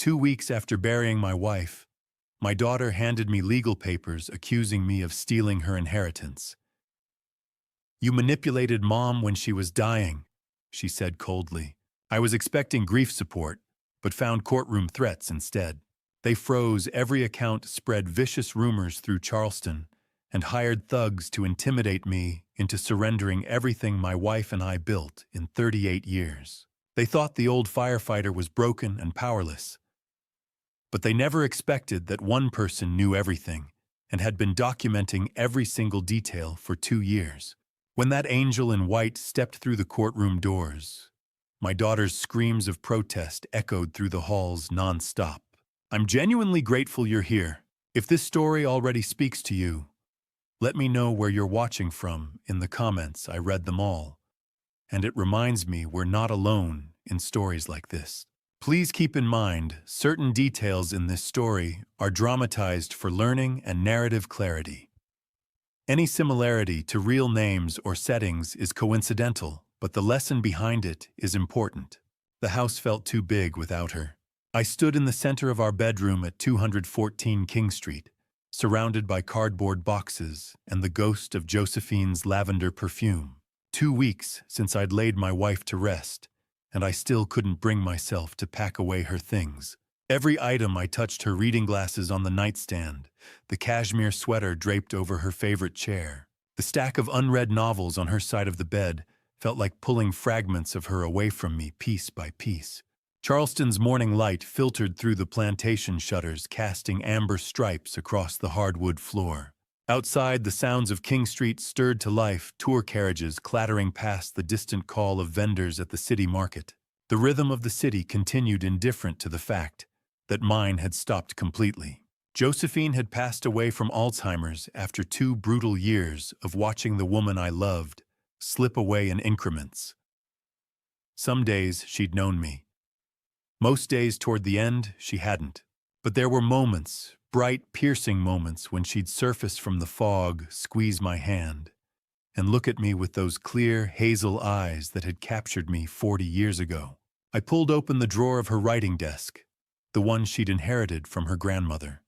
2 weeks after burying my wife, my daughter handed me legal papers accusing me of stealing her inheritance. "You manipulated Mom when she was dying," she said coldly. I was expecting grief support, but found courtroom threats instead. They froze every account, spread vicious rumors through Charleston, and hired thugs to intimidate me into surrendering everything my wife and I built in 38 years. They thought the old firefighter was broken and powerless. But they never expected that one person knew everything and had been documenting every single detail for 2 years. When that angel in white stepped through the courtroom doors, my daughter's screams of protest echoed through the halls non-stop. "I'm genuinely grateful you're here. If this story already speaks to you, let me know where you're watching from in the comments. I read them all. And it reminds me we're not alone in stories like this. Please keep in mind, certain details in this story are dramatized for learning and narrative clarity. Any similarity to real names or settings is coincidental, but the lesson behind it is important. The house felt too big without her. I stood in the center of our bedroom at 214 King Street, surrounded by cardboard boxes and the ghost of Josephine's lavender perfume. 2 weeks since I'd laid my wife to rest, and I still couldn't bring myself to pack away her things. Every item I touched: her reading glasses on the nightstand, the cashmere sweater draped over her favorite chair, the stack of unread novels on her side of the bed, felt like pulling fragments of her away from me piece by piece. Charleston's morning light filtered through the plantation shutters, casting amber stripes across the hardwood floor. Outside, the sounds of King Street stirred to life, tour carriages clattering past, the distant call of vendors at the city market. The rhythm of the city continued, indifferent to the fact that mine had stopped completely. Josephine had passed away from Alzheimer's after 2 brutal years of watching the woman I loved slip away in increments. Some days she'd known me. Most days toward the end, she hadn't. But there were moments, bright, piercing moments, when she'd surface from the fog, squeeze my hand, and look at me with those clear, hazel eyes that had captured me 40 years ago. I pulled open the drawer of her writing desk, the one she'd inherited from her grandmother.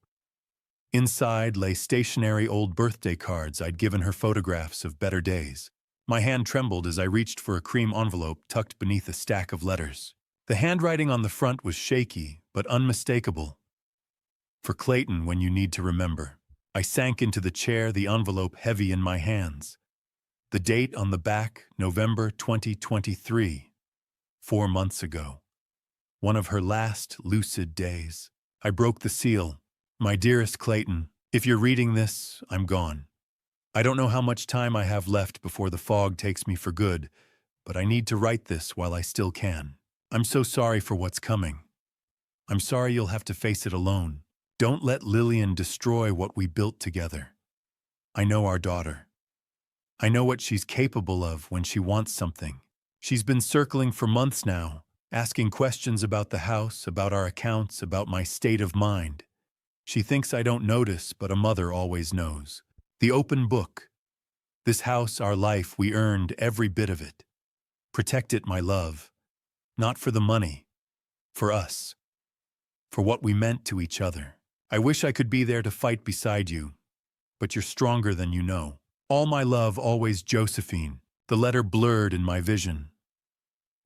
Inside lay stationary old birthday cards I'd given her, photographs of better days. My hand trembled as I reached for a cream envelope tucked beneath a stack of letters. The handwriting on the front was shaky, but unmistakable. "For Clayton, when you need to remember." I sank into the chair, the envelope heavy in my hands. The date on the back, November 2023, 4 months ago. One of her last lucid days. I broke the seal. "My dearest Clayton, if you're reading this, I'm gone. I don't know how much time I have left before the fog takes me for good, but I need to write this while I still can. I'm so sorry for what's coming. I'm sorry you'll have to face it alone. Don't let Lillian destroy what we built together. I know our daughter. I know what she's capable of when she wants something. She's been circling for months now, asking questions about the house, about our accounts, about my state of mind. She thinks I don't notice, but a mother always knows. The open book. This house, our life, we earned every bit of it. Protect it, my love. Not for the money. For us. For what we meant to each other. I wish I could be there to fight beside you, but you're stronger than you know. All my love, always, Josephine." The letter blurred in my vision.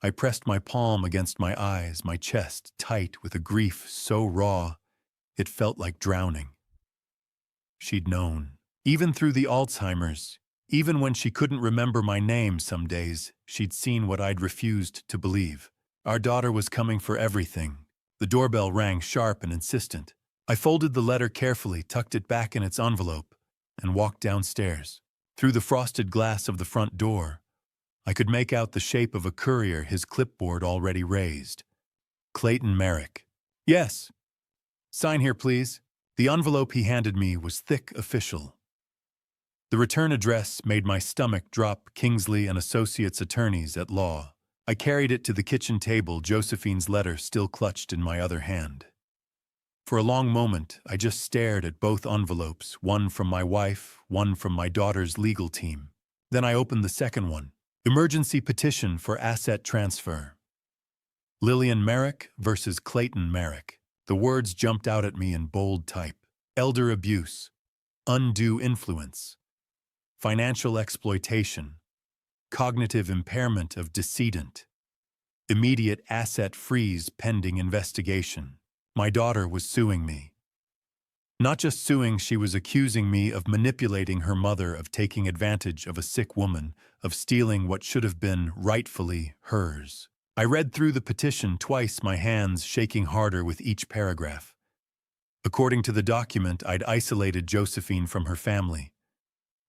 I pressed my palm against my eyes, my chest tight with a grief so raw it felt like drowning. She'd known. Even through the Alzheimer's, even when she couldn't remember my name some days, she'd seen what I'd refused to believe. Our daughter was coming for everything. The doorbell rang, sharp and insistent. I folded the letter carefully, tucked it back in its envelope, and walked downstairs. Through the frosted glass of the front door, I could make out the shape of a courier, his clipboard already raised. "Clayton Merrick." "Yes." "Sign here, please." The envelope he handed me was thick, official. The return address made my stomach drop: Kingsley and Associates, Attorneys at Law. I carried it to the kitchen table, Josephine's letter still clutched in my other hand. For a long moment, I just stared at both envelopes, one from my wife, one from my daughter's legal team. Then I opened the second one. Emergency petition for asset transfer. Lillian Merrick versus Clayton Merrick. The words jumped out at me in bold type. Elder abuse, undue influence, financial exploitation, cognitive impairment of decedent, immediate asset freeze pending investigation. My daughter was suing me. Not just suing, she was accusing me of manipulating her mother, of taking advantage of a sick woman, of stealing what should have been rightfully hers. I read through the petition twice, my hands shaking harder with each paragraph. According to the document, I'd isolated Josephine from her family.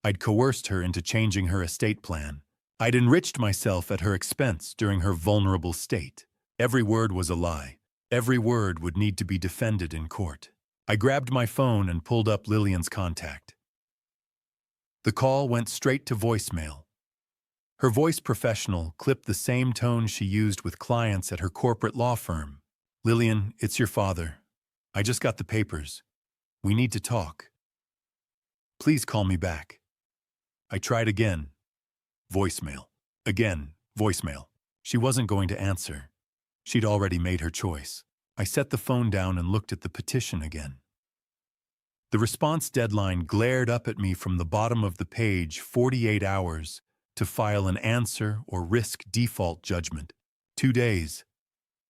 I'd coerced her into changing her estate plan. I'd enriched myself at her expense during her vulnerable state. Every word was a lie. Every word would need to be defended in court. I grabbed my phone and pulled up Lillian's contact. The call went straight to voicemail. Her voice, professional, clipped the same tone she used with clients at her corporate law firm. "Lillian, it's your father. I just got the papers. We need to talk. Please call me back." I tried again. Voicemail. Again, voicemail. She wasn't going to answer. She'd already made her choice. I set the phone down and looked at the petition again. The response deadline glared up at me from the bottom of the page: 48 hours to file an answer or risk default judgment. 2 days.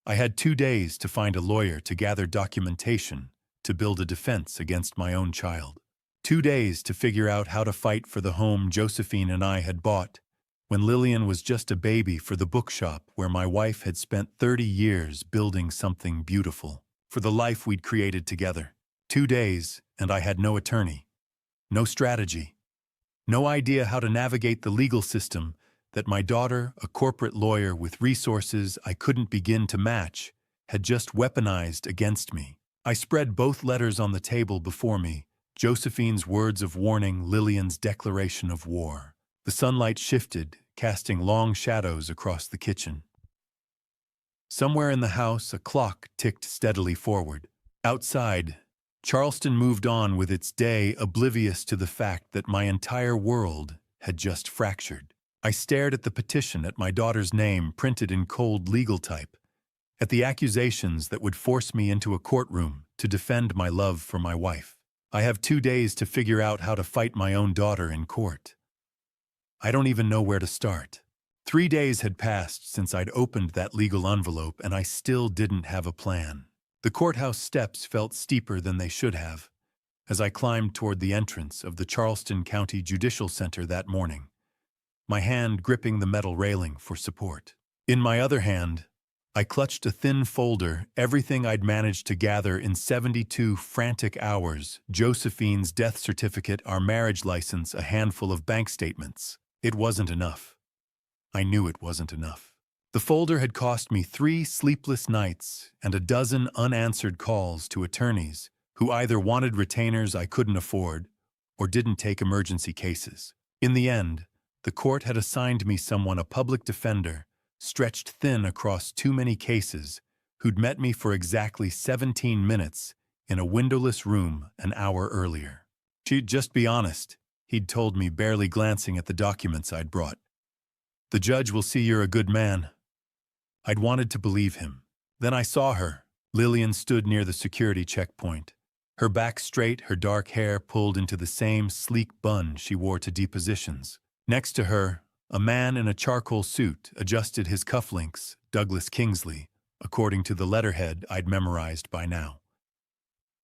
I had 2 days to find a lawyer, to gather documentation, to build a defense against my own child. 2 days to figure out how to fight for the home Josephine and I had bought when Lillian was just a baby, for the bookshop where my wife had spent 30 years building something beautiful, for the life we'd created together. 2 days, and I had no attorney, no strategy, no idea how to navigate the legal system that my daughter, a corporate lawyer with resources I couldn't begin to match, had just weaponized against me. I spread both letters on the table before me, Josephine's words of warning, Lillian's declaration of war. The sunlight shifted, casting long shadows across the kitchen. Somewhere in the house, a clock ticked steadily forward. Outside, Charleston moved on with its day, oblivious to the fact that my entire world had just fractured. I stared at the petition, at my daughter's name printed in cold legal type, at the accusations that would force me into a courtroom to defend my love for my wife. I have 2 days to figure out how to fight my own daughter in court. I don't even know where to start. 3 days had passed since I'd opened that legal envelope, and I still didn't have a plan. The courthouse steps felt steeper than they should have as I climbed toward the entrance of the Charleston County Judicial Center that morning, my hand gripping the metal railing for support. In my other hand, I clutched a thin folder, everything I'd managed to gather in 72 frantic hours: Josephine's death certificate, our marriage license, a handful of bank statements. It wasn't enough. I knew it wasn't enough. The folder had cost me 3 sleepless nights and a dozen unanswered calls to attorneys who either wanted retainers I couldn't afford or didn't take emergency cases. In the end, the court had assigned me someone, a public defender, stretched thin across too many cases, who'd met me for exactly 17 minutes in a windowless room an hour earlier. "She'd just be honest," he'd told me, barely glancing at the documents I'd brought. "The judge will see you're a good man." I'd wanted to believe him. Then I saw her. Lillian stood near the security checkpoint, her back straight, her dark hair pulled into the same sleek bun she wore to depositions. Next to her, a man in a charcoal suit adjusted his cufflinks, Douglas Kingsley, according to the letterhead I'd memorized by now.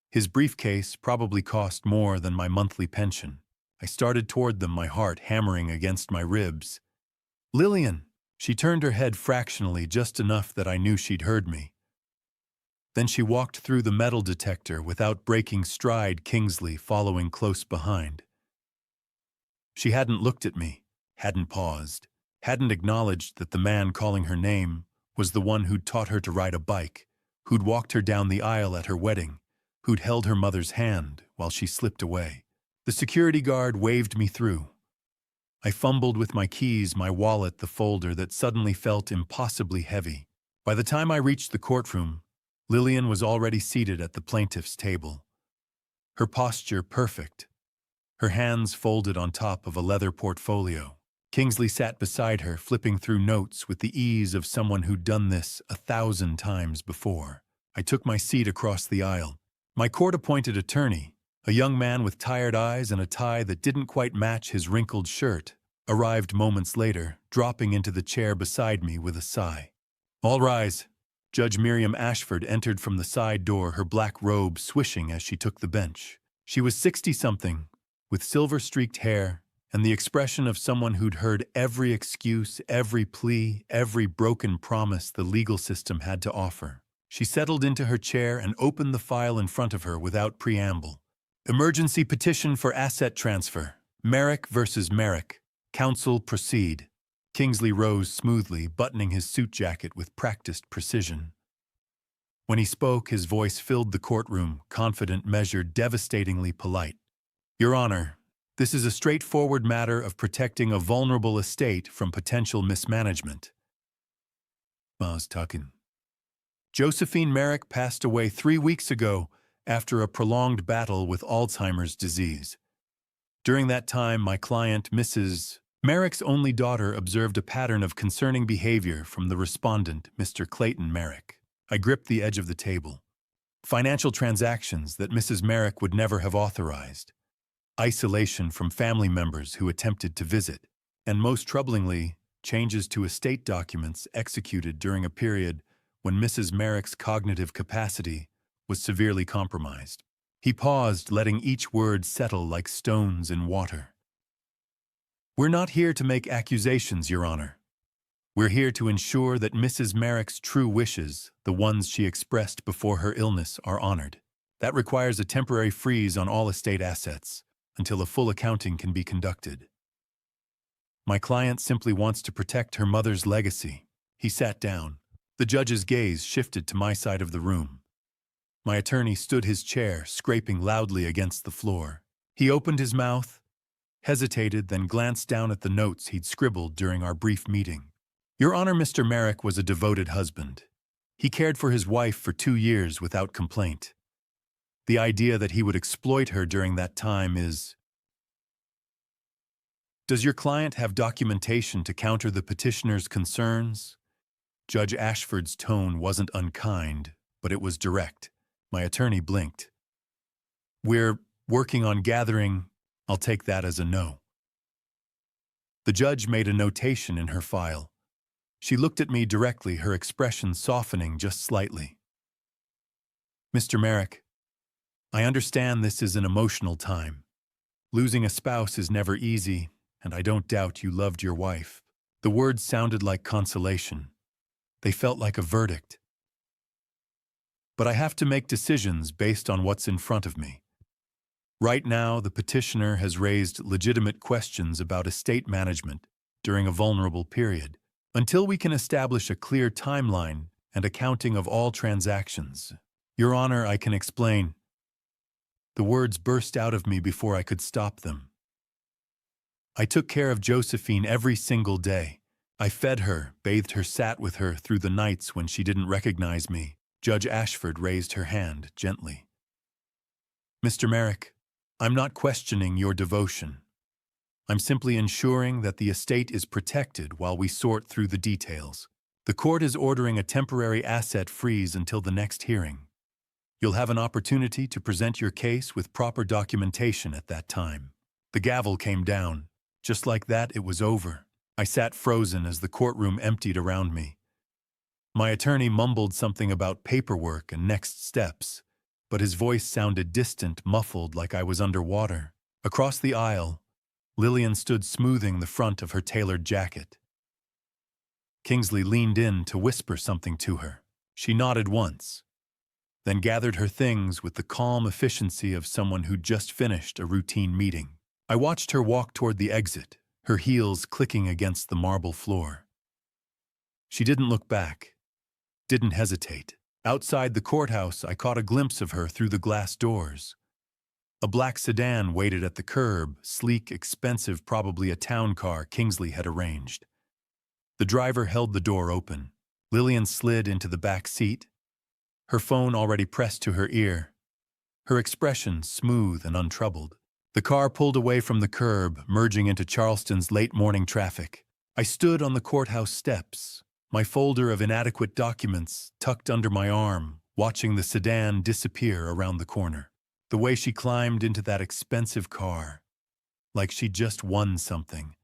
His briefcase probably cost more than my monthly pension. I started toward them, my heart hammering against my ribs. "Lillian!" She turned her head fractionally, just enough that I knew she'd heard me. Then she walked through the metal detector without breaking stride, Kingsley following close behind. She hadn't looked at me, hadn't paused, hadn't acknowledged that the man calling her name was the one who'd taught her to ride a bike, who'd walked her down the aisle at her wedding, who'd held her mother's hand while she slipped away. The security guard waved me through. I fumbled with my keys, my wallet, the folder that suddenly felt impossibly heavy. By the time I reached the courtroom, Lillian was already seated at the plaintiff's table. Her posture perfect, her hands folded on top of a leather portfolio. Kingsley sat beside her, flipping through notes with the ease of someone who'd done this 1,000 times before. I took my seat across the aisle. My court-appointed attorney, a young man with tired eyes and a tie that didn't quite match his wrinkled shirt, arrived moments later, dropping into the chair beside me with a sigh. "All rise." Judge Miriam Ashford entered from the side door, her black robe swishing as she took the bench. She was 60-something, with silver-streaked hair, and the expression of someone who'd heard every excuse, every plea, every broken promise the legal system had to offer. She settled into her chair and opened the file in front of her without preamble. Emergency petition for asset transfer. Merrick versus Merrick. Counsel proceed. Kingsley rose smoothly, buttoning his suit jacket with practiced precision. When he spoke, his voice filled the courtroom, confident, measured, devastatingly polite. "Your Honor, this is a straightforward matter of protecting a vulnerable estate from potential mismanagement." Miles Tuckin. Josephine Merrick passed away 3 weeks ago after a prolonged battle with Alzheimer's disease. During that time, my client, Mrs. Merrick's only daughter, observed a pattern of concerning behavior from the respondent, Mr. Clayton Merrick. I gripped the edge of the table. Financial transactions that Mrs. Merrick would never have authorized. Isolation from family members who attempted to visit. And most troublingly, changes to estate documents executed during a period when Mrs. Merrick's cognitive capacity was severely compromised. He paused, letting each word settle like stones in water. "We're not here to make accusations, Your Honor. We're here to ensure that Mrs. Merrick's true wishes, the ones she expressed before her illness, are honored. That requires a temporary freeze on all estate assets until a full accounting can be conducted. My client simply wants to protect her mother's legacy." He sat down. The judge's gaze shifted to my side of the room. My attorney stood his chair, scraping loudly against the floor. He opened his mouth, hesitated, then glanced down at the notes he'd scribbled during our brief meeting. "Your Honor, Mr. Merrick was a devoted husband. He cared for his wife for 2 years without complaint. The idea that he would exploit her during that time is... Does your client have documentation to counter the petitioner's concerns?" Judge Ashford's tone wasn't unkind, but it was direct. My attorney blinked. "We're working on gathering..." "I'll take that as a no." The judge made a notation in her file. She looked at me directly, her expression softening just slightly. "Mr. Merrick, I understand this is an emotional time. Losing a spouse is never easy, and I don't doubt you loved your wife." The words sounded like consolation. They felt like a verdict. "But I have to make decisions based on what's in front of me. Right now, the petitioner has raised legitimate questions about estate management during a vulnerable period. Until we can establish a clear timeline and accounting of all transactions, Your Honor, I can explain." The words burst out of me before I could stop them. "I took care of Josephine every single day. I fed her, bathed her, sat with her through the nights when she didn't recognize me." Judge Ashford raised her hand gently. "Mr. Merrick, I'm not questioning your devotion. I'm simply ensuring that the estate is protected while we sort through the details. The court is ordering a temporary asset freeze until the next hearing. You'll have an opportunity to present your case with proper documentation at that time." The gavel came down. Just like that, it was over. I sat frozen as the courtroom emptied around me. My attorney mumbled something about paperwork and next steps, but his voice sounded distant, muffled, like I was underwater. Across the aisle, Lillian stood smoothing the front of her tailored jacket. Kingsley leaned in to whisper something to her. She nodded once, then gathered her things with the calm efficiency of someone who'd just finished a routine meeting. I watched her walk toward the exit, her heels clicking against the marble floor. She didn't look back, didn't hesitate. Outside the courthouse, I caught a glimpse of her through the glass doors. A black sedan waited at the curb, sleek, expensive, probably a town car Kingsley had arranged. The driver held the door open. Lillian slid into the back seat, her phone already pressed to her ear, her expression smooth and untroubled. The car pulled away from the curb, merging into Charleston's late-morning traffic. I stood on the courthouse steps, my folder of inadequate documents tucked under my arm, watching the sedan disappear around the corner. The way she climbed into that expensive car, like she'd just won something.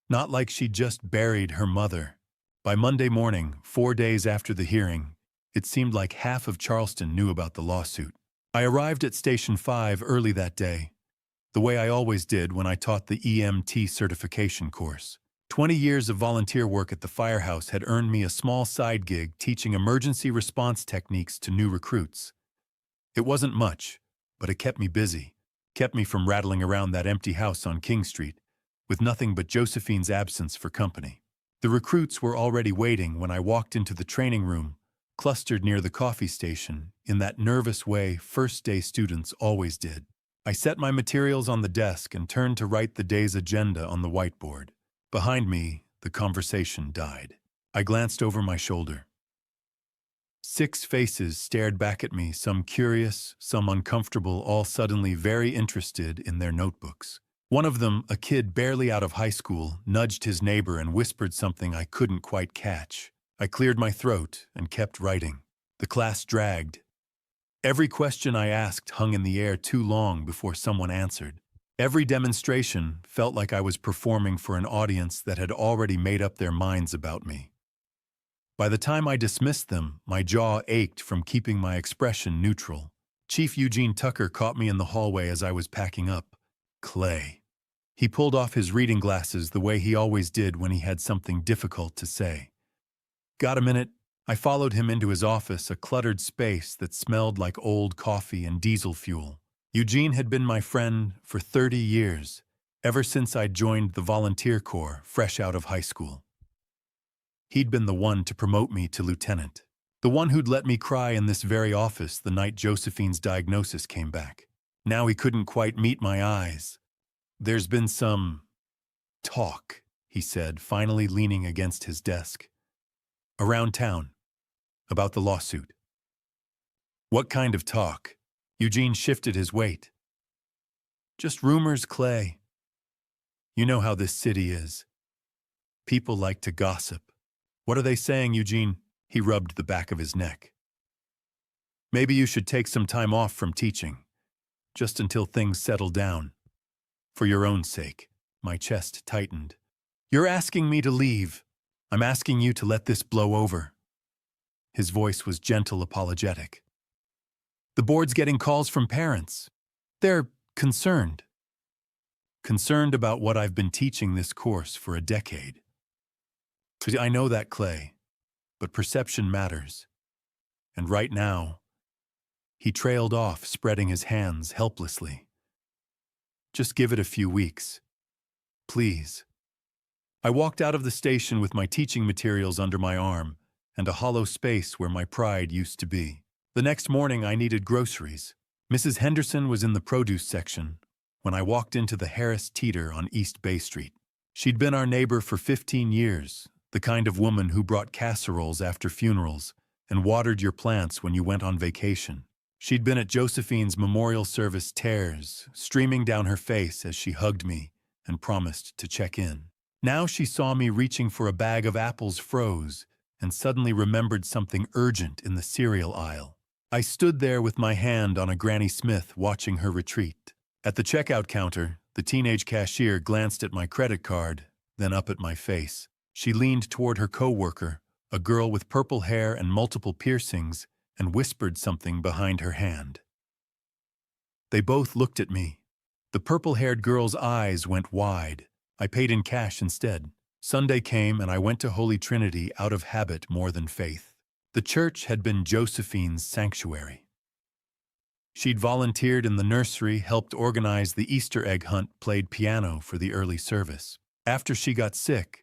Not like she'd just buried her mother. By Monday morning, 4 days after the hearing, it seemed like half of Charleston knew about the lawsuit. I arrived at Station 5 early that day, the way I always did when I taught the EMT certification course. 20 years of volunteer work at the firehouse had earned me a small side gig teaching emergency response techniques to new recruits. It wasn't much, but it kept me busy, kept me from rattling around that empty house on King Street, with nothing but Josephine's absence for company. The recruits were already waiting when I walked into the training room, clustered near the coffee station, in that nervous way first-day students always did. I set my materials on the desk and turned to write the day's agenda on the whiteboard. Behind me, the conversation died. I glanced over my shoulder. 6 faces stared back at me, some curious, some uncomfortable, all suddenly very interested in their notebooks. One of them, a kid barely out of high school, nudged his neighbor and whispered something I couldn't quite catch. I cleared my throat and kept writing. The class dragged. Every question I asked hung in the air too long before someone answered. Every demonstration felt like I was performing for an audience that had already made up their minds about me. By the time I dismissed them, my jaw ached from keeping my expression neutral. Chief Eugene Tucker caught me in the hallway as I was packing up. Clay. He pulled off his reading glasses the way he always did when he had something difficult to say. Got a minute? I followed him into his office, a cluttered space that smelled like old coffee and diesel fuel. Eugene had been my friend for 30 years, ever since I joined the volunteer corps fresh out of high school. He'd been the one to promote me to lieutenant, the one who'd let me cry in this very office the night Josephine's diagnosis came back. Now he couldn't quite meet my eyes. There's been some talk, he said, finally leaning against his desk. Around town, about the lawsuit. What kind of talk? Eugene shifted his weight. Just rumors, Clay. You know how this city is. People like to gossip. What are they saying, Eugene? He rubbed the back of his neck. Maybe you should take some time off from teaching, just until things settle down. For your own sake. My chest tightened. You're asking me to leave. I'm asking you to let this blow over. His voice was gentle, apologetic. The board's getting calls from parents. They're concerned. Concerned about what I've been teaching this course for a decade. I know that, Clay, but perception matters. And right now, he trailed off, spreading his hands helplessly. Just give it a few weeks. Please. I walked out of the station with my teaching materials under my arm and a hollow space where my pride used to be. The next morning, I needed groceries. Mrs. Henderson was in the produce section when I walked into the Harris Teeter on East Bay Street. She'd been our neighbor for 15 years, the kind of woman who brought casseroles after funerals and watered your plants when you went on vacation. She'd been at Josephine's memorial service, tears streaming down her face as she hugged me and promised to check in. Now she saw me reaching for a bag of apples froze and suddenly remembered something urgent in the cereal aisle. I stood there with my hand on a Granny Smith watching her retreat. At the checkout counter, the teenage cashier glanced at my credit card, then up at my face. She leaned toward her coworker, a girl with purple hair and multiple piercings, and whispered something behind her hand. They both looked at me. The purple-haired girl's eyes went wide. I paid in cash instead. Sunday came and I went to Holy Trinity out of habit more than faith. The church had been Josephine's sanctuary. She'd volunteered in the nursery, helped organize the Easter egg hunt, played piano for the early service. After she got sick,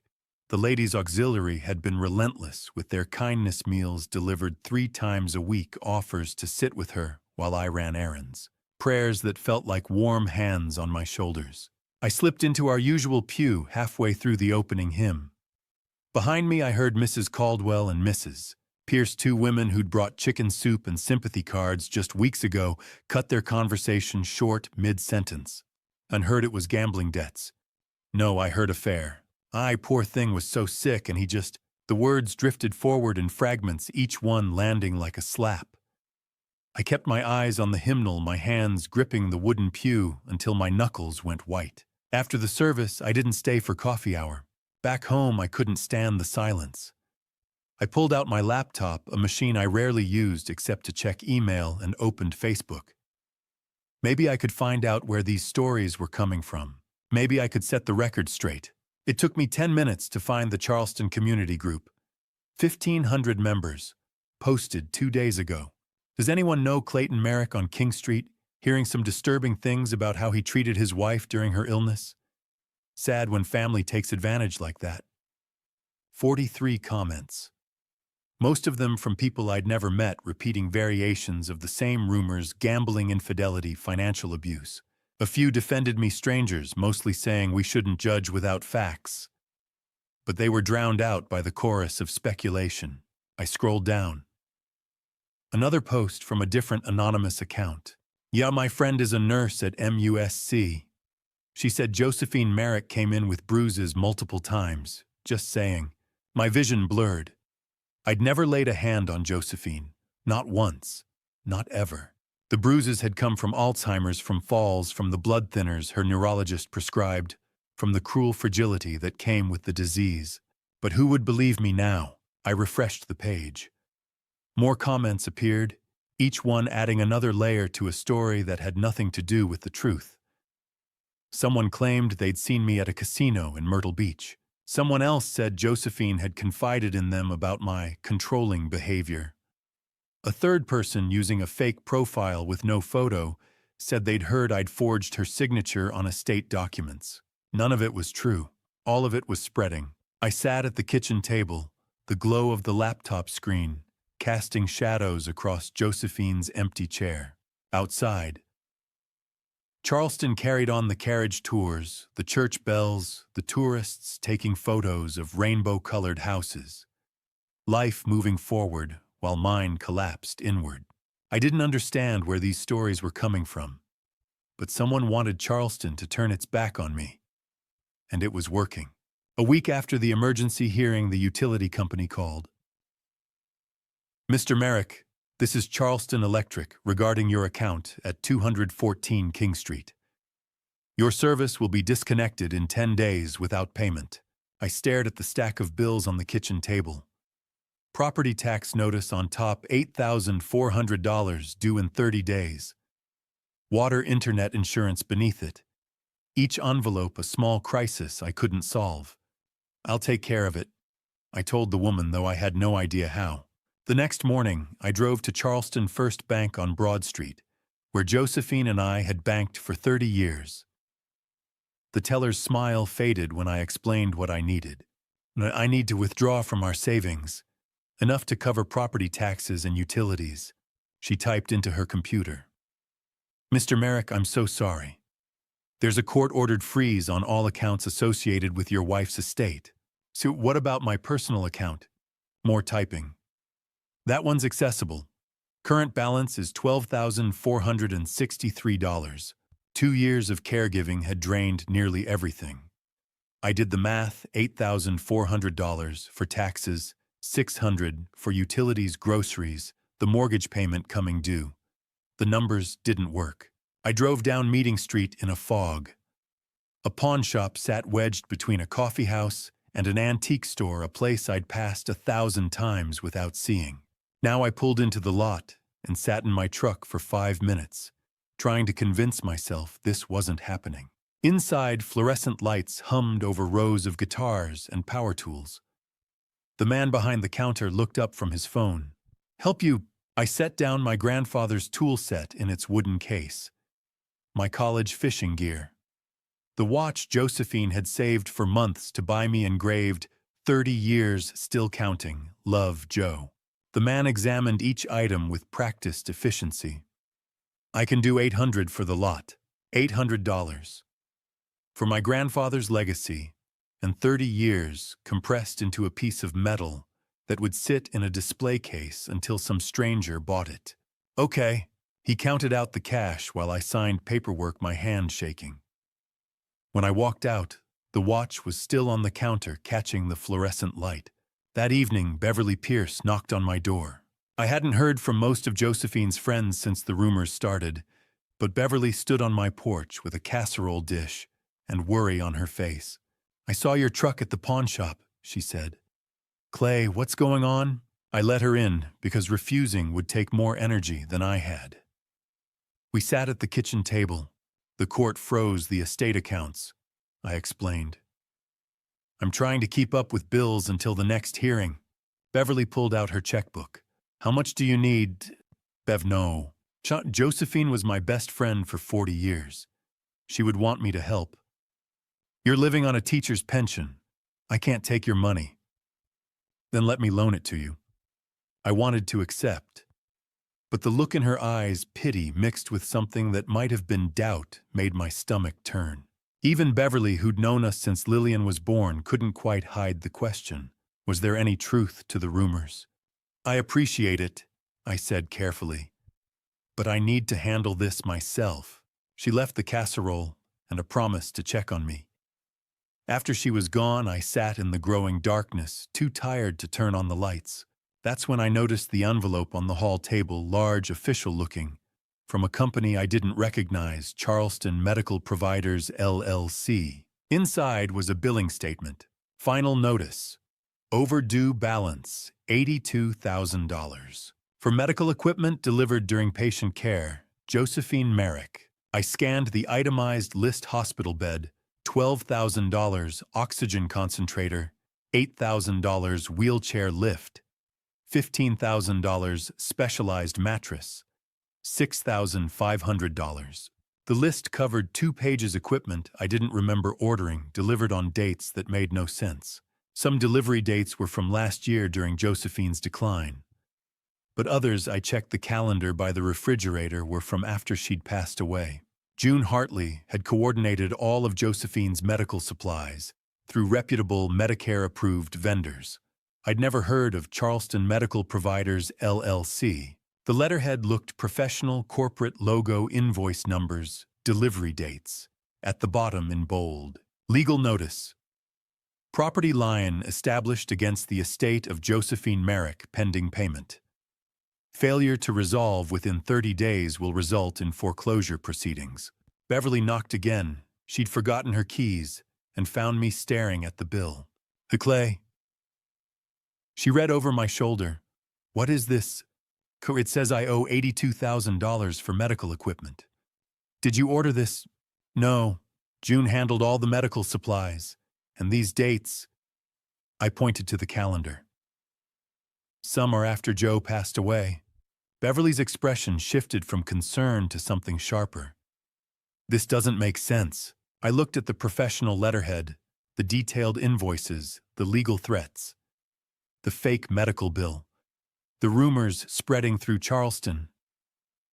the ladies' auxiliary had been relentless with their kindness meals delivered 3 times a week, offers to sit with her while I ran errands, prayers that felt like warm hands on my shoulders. I slipped into our usual pew halfway through the opening hymn. Behind me I heard Mrs. Caldwell and Mrs. Pierce, 2 women who'd brought chicken soup and sympathy cards just weeks ago, cut their conversation short mid-sentence. And heard it was gambling debts. No, I heard affair. Poor thing was so sick and he just... The words drifted forward in fragments, each one landing like a slap. I kept my eyes on the hymnal, my hands gripping the wooden pew until my knuckles went white. After the service, I didn't stay for coffee hour. Back home, I couldn't stand the silence. I pulled out my laptop, a machine I rarely used except to check email, and opened Facebook. Maybe I could find out where these stories were coming from. Maybe I could set the record straight. It took me 10 minutes to find the Charleston Community Group. 1,500 members. Posted 2 days ago. Does anyone know Clayton Merrick on King Street? Hearing some disturbing things about how he treated his wife during her illness? Sad when family takes advantage like that. 43 comments. Most of them from people I'd never met, repeating variations of the same rumors: gambling, infidelity, financial abuse. A few defended me, strangers, mostly saying we shouldn't judge without facts. But they were drowned out by the chorus of speculation. I scrolled down. Another post from a different anonymous account. Yeah, my friend is a nurse at MUSC. She said Josephine Merrick came in with bruises multiple times. Just saying. My vision blurred. I'd never laid a hand on Josephine. Not once. Not ever. The bruises had come from Alzheimer's, from falls, from the blood thinners her neurologist prescribed, from the cruel fragility that came with the disease. But who would believe me now? I refreshed the page. More comments appeared, each one adding another layer to a story that had nothing to do with the truth. Someone claimed they'd seen me at a casino in Myrtle Beach. Someone else said Josephine had confided in them about my controlling behavior. A third person, using a fake profile with no photo, said they'd heard I'd forged her signature on estate documents. None of it was true. All of it was spreading. I sat at the kitchen table, the glow of the laptop screen, casting shadows across Josephine's empty chair. Outside, Charleston carried on the carriage tours, the church bells, the tourists taking photos of rainbow-colored houses. Life moving forward while mine collapsed inward. I didn't understand where these stories were coming from, but someone wanted Charleston to turn its back on me. And it was working. A week after the emergency hearing, the utility company called. Mr. Merrick, this is Charleston Electric regarding your account at 214 King Street. Your service will be disconnected in 10 days without payment. I stared at the stack of bills on the kitchen table. Property tax notice on top, $8,400 due in 30 days. Water internet insurance beneath it. Each envelope a small crisis I couldn't solve. I'll take care of it, I told the woman, though I had no idea how. The next morning, I drove to Charleston First Bank on Broad Street, where Josephine and I had banked for 30 years. The teller's smile faded when I explained what I needed. I need to withdraw from our savings, enough to cover property taxes and utilities, she typed into her computer. Mr. Merrick, I'm so sorry. There's a court-ordered freeze on all accounts associated with your wife's estate. So what about my personal account? More typing. That one's accessible. Current balance is $12,463. 2 years of caregiving had drained nearly everything. I did the math: $8,400 for taxes, $600 for utilities, groceries, the mortgage payment coming due. The numbers didn't work. I drove down Meeting Street in a fog. A pawn shop sat wedged between a coffee house and an antique store, a place I'd passed 1,000 times without seeing. Now I pulled into the lot and sat in my truck for 5 minutes, trying to convince myself this wasn't happening. Inside, fluorescent lights hummed over rows of guitars and power tools. The man behind the counter looked up from his phone. Help you? I set down my grandfather's tool set in its wooden case. My college fishing gear. The watch Josephine had saved for months to buy me, engraved, 30 years still counting, Love, Joe. The man examined each item with practiced efficiency. I can do $800 for the lot. $800. For my grandfather's legacy, and 30 years compressed into a piece of metal that would sit in a display case until some stranger bought it. Okay. He counted out the cash while I signed paperwork, my hand shaking. When I walked out, the watch was still on the counter, catching the fluorescent light. That evening, Beverly Pierce knocked on my door. I hadn't heard from most of Josephine's friends since the rumors started, but Beverly stood on my porch with a casserole dish and worry on her face. "I saw your truck at the pawn shop," she said. "Clay, what's going on?" I let her in because refusing would take more energy than I had. We sat at the kitchen table. The court froze the estate accounts, I explained. "I'm trying to keep up with bills until the next hearing." Beverly pulled out her checkbook. "How much do you need?" Bev, no. Josephine was my best friend for 40 years. She would want me to help. "You're living on a teacher's pension. I can't take your money." "Then let me loan it to you." I wanted to accept. But the look in her eyes, pity mixed with something that might have been doubt, made my stomach turn. Even Beverly, who'd known us since Lillian was born, couldn't quite hide the question. Was there any truth to the rumors? "I appreciate it," I said carefully. "But I need to handle this myself." She left the casserole and a promise to check on me. After she was gone, I sat in the growing darkness, too tired to turn on the lights. That's when I noticed the envelope on the hall table, large, official-looking, from a company I didn't recognize, Charleston Medical Providers, LLC. Inside was a billing statement. Final notice. Overdue balance, $82,000. For medical equipment delivered during patient care, Josephine Merrick. I scanned the itemized list: hospital bed, $12,000, oxygen concentrator, $8,000, wheelchair lift, $15,000, specialized mattress, $6,500. The list covered 2 pages equipment I didn't remember ordering, delivered on dates that made no sense. Some delivery dates were from last year during Josephine's decline. But others, I checked the calendar by the refrigerator, were from after she'd passed away. June Hartley had coordinated all of Josephine's medical supplies through reputable Medicare-approved vendors. I'd never heard of Charleston Medical Providers, LLC. The letterhead looked professional, corporate logo, invoice numbers, delivery dates. At the bottom in bold, legal notice. Property line established against the estate of Josephine Merrick pending payment. Failure to resolve within 30 days will result in foreclosure proceedings. Beverly knocked again. She'd forgotten her keys and found me staring at the bill. "Clay." She read over my shoulder. "What is this?" "It says I owe $82,000 for medical equipment." "Did you order this?" "No. June handled all the medical supplies. And these dates," I pointed to the calendar. "Some are after Joe passed away." Beverly's expression shifted from concern to something sharper. "This doesn't make sense." I looked at the professional letterhead, the detailed invoices, the legal threats, the fake medical bill, the rumors spreading through Charleston,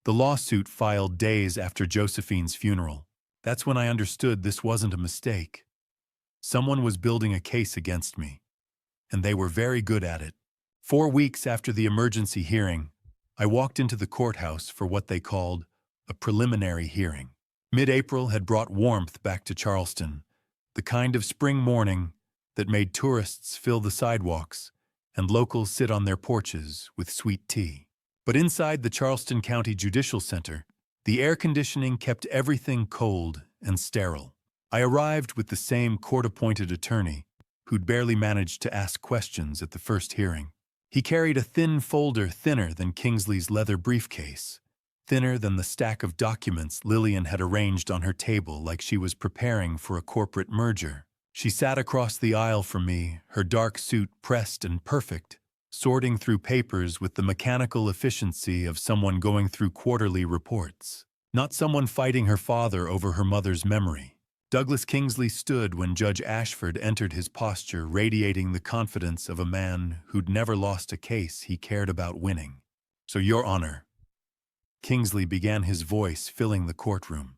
the lawsuit filed days after Josephine's funeral. That's when I understood this wasn't a mistake. Someone was building a case against me, and they were very good at it. 4 weeks after the emergency hearing, I walked into the courthouse for what they called a preliminary hearing. Mid-April had brought warmth back to Charleston, the kind of spring morning that made tourists fill the sidewalks and locals sit on their porches with sweet tea. But inside the Charleston County Judicial Center, the air conditioning kept everything cold and sterile. I arrived with the same court-appointed attorney who'd barely managed to ask questions at the first hearing. He carried a thin folder thinner than Kingsley's leather briefcase, thinner than the stack of documents Lillian had arranged on her table like she was preparing for a corporate merger. She sat across the aisle from me, her dark suit pressed and perfect, sorting through papers with the mechanical efficiency of someone going through quarterly reports, not someone fighting her father over her mother's memory. Douglas Kingsley stood when Judge Ashford entered, his posture radiating the confidence of a man who'd never lost a case he cared about winning. "So, Your Honor," Kingsley began, his voice filling the courtroom,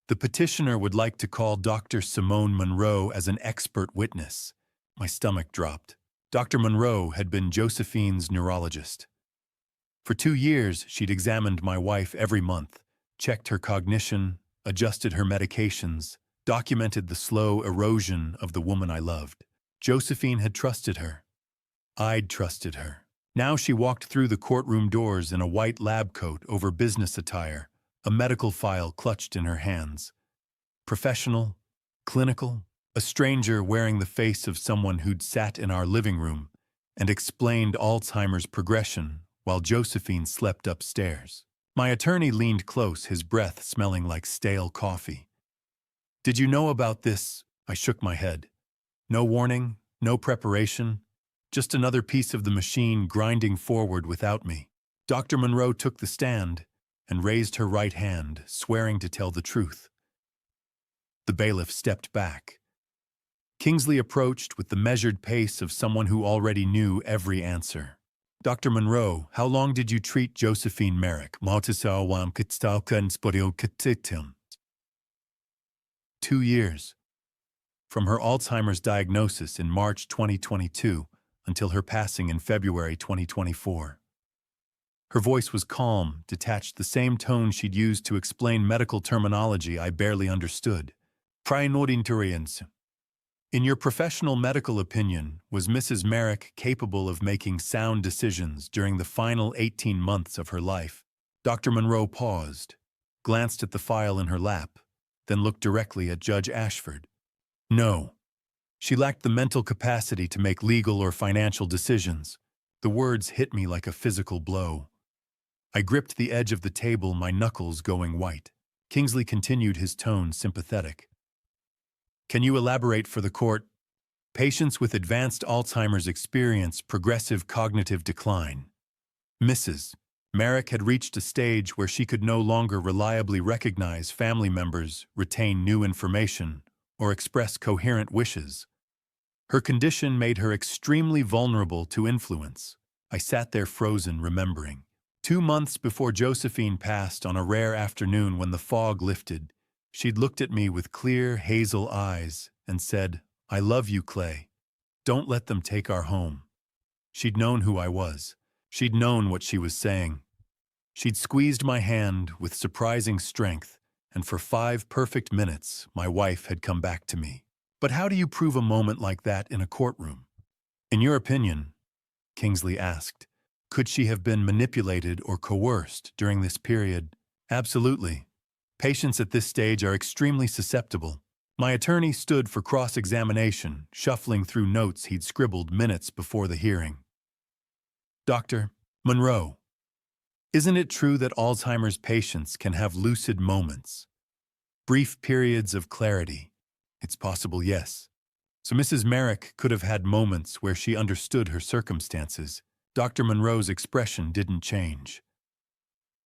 "the petitioner would like to call Dr. Simone Monroe as an expert witness." My stomach dropped. Dr. Monroe had been Josephine's neurologist. For 2 years, she'd examined my wife every month, checked her cognition, adjusted her medications, documented the slow erosion of the woman I loved. Josephine had trusted her. I'd trusted her. Now she walked through the courtroom doors in a white lab coat over business attire, a medical file clutched in her hands. Professional, clinical, a stranger wearing the face of someone who'd sat in our living room and explained Alzheimer's progression while Josephine slept upstairs. My attorney leaned close, his breath smelling like stale coffee. "Did you know about this?" I shook my head. No warning, no preparation, just another piece of the machine grinding forward without me. Dr. Monroe took the stand and raised her right hand, swearing to tell the truth. The bailiff stepped back. Kingsley approached with the measured pace of someone who already knew every answer. "Dr. Monroe, how long did you treat Josephine Merrick?" 2 years. From her Alzheimer's diagnosis in March 2022 until her passing in February 2024. Her voice was calm, detached, the same tone she'd used to explain medical terminology I barely understood. In your professional medical opinion, was Mrs. Merrick capable of making sound decisions during the final 18 months of her life? Dr. Monroe paused, glanced at the file in her lap, then looked directly at Judge Ashford. No. She lacked the mental capacity to make legal or financial decisions. The words hit me like a physical blow. I gripped the edge of the table, my knuckles going white. Kingsley continued, his tone sympathetic. "Can you elaborate for the court? Patients with advanced Alzheimer's experience progressive cognitive decline. Mrs. Merrick had reached a stage where she could no longer reliably recognize family members, retain new information, or express coherent wishes. Her condition made her extremely vulnerable to influence." I sat there frozen, remembering. 2 months before Josephine passed, on a rare afternoon when the fog lifted, she'd looked at me with clear, hazel eyes and said, "I love you, Clay. Don't let them take our home." She'd known who I was. She'd known what she was saying. She'd squeezed my hand with surprising strength, and for 5 perfect minutes, my wife had come back to me. But how do you prove a moment like that in a courtroom? In your opinion, Kingsley asked, could she have been manipulated or coerced during this period? Absolutely. Patients at this stage are extremely susceptible. My attorney stood for cross-examination, shuffling through notes he'd scribbled minutes before the hearing. "Dr. Monroe, isn't it true that Alzheimer's patients can have lucid moments? Brief periods of clarity?" "It's possible, yes." "So Mrs. Merrick could have had moments where she understood her circumstances." Dr. Monroe's expression didn't change.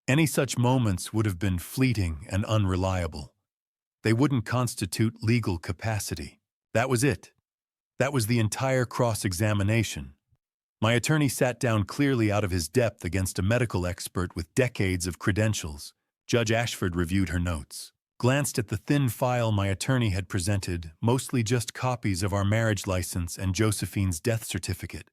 "Any such moments would have been fleeting and unreliable. They wouldn't constitute legal capacity." That was it. That was the entire cross-examination. My attorney sat down clearly out of his depth against a medical expert with decades of credentials. Judge Ashford reviewed her notes, glanced at the thin file my attorney had presented, mostly just copies of our marriage license and Josephine's death certificate,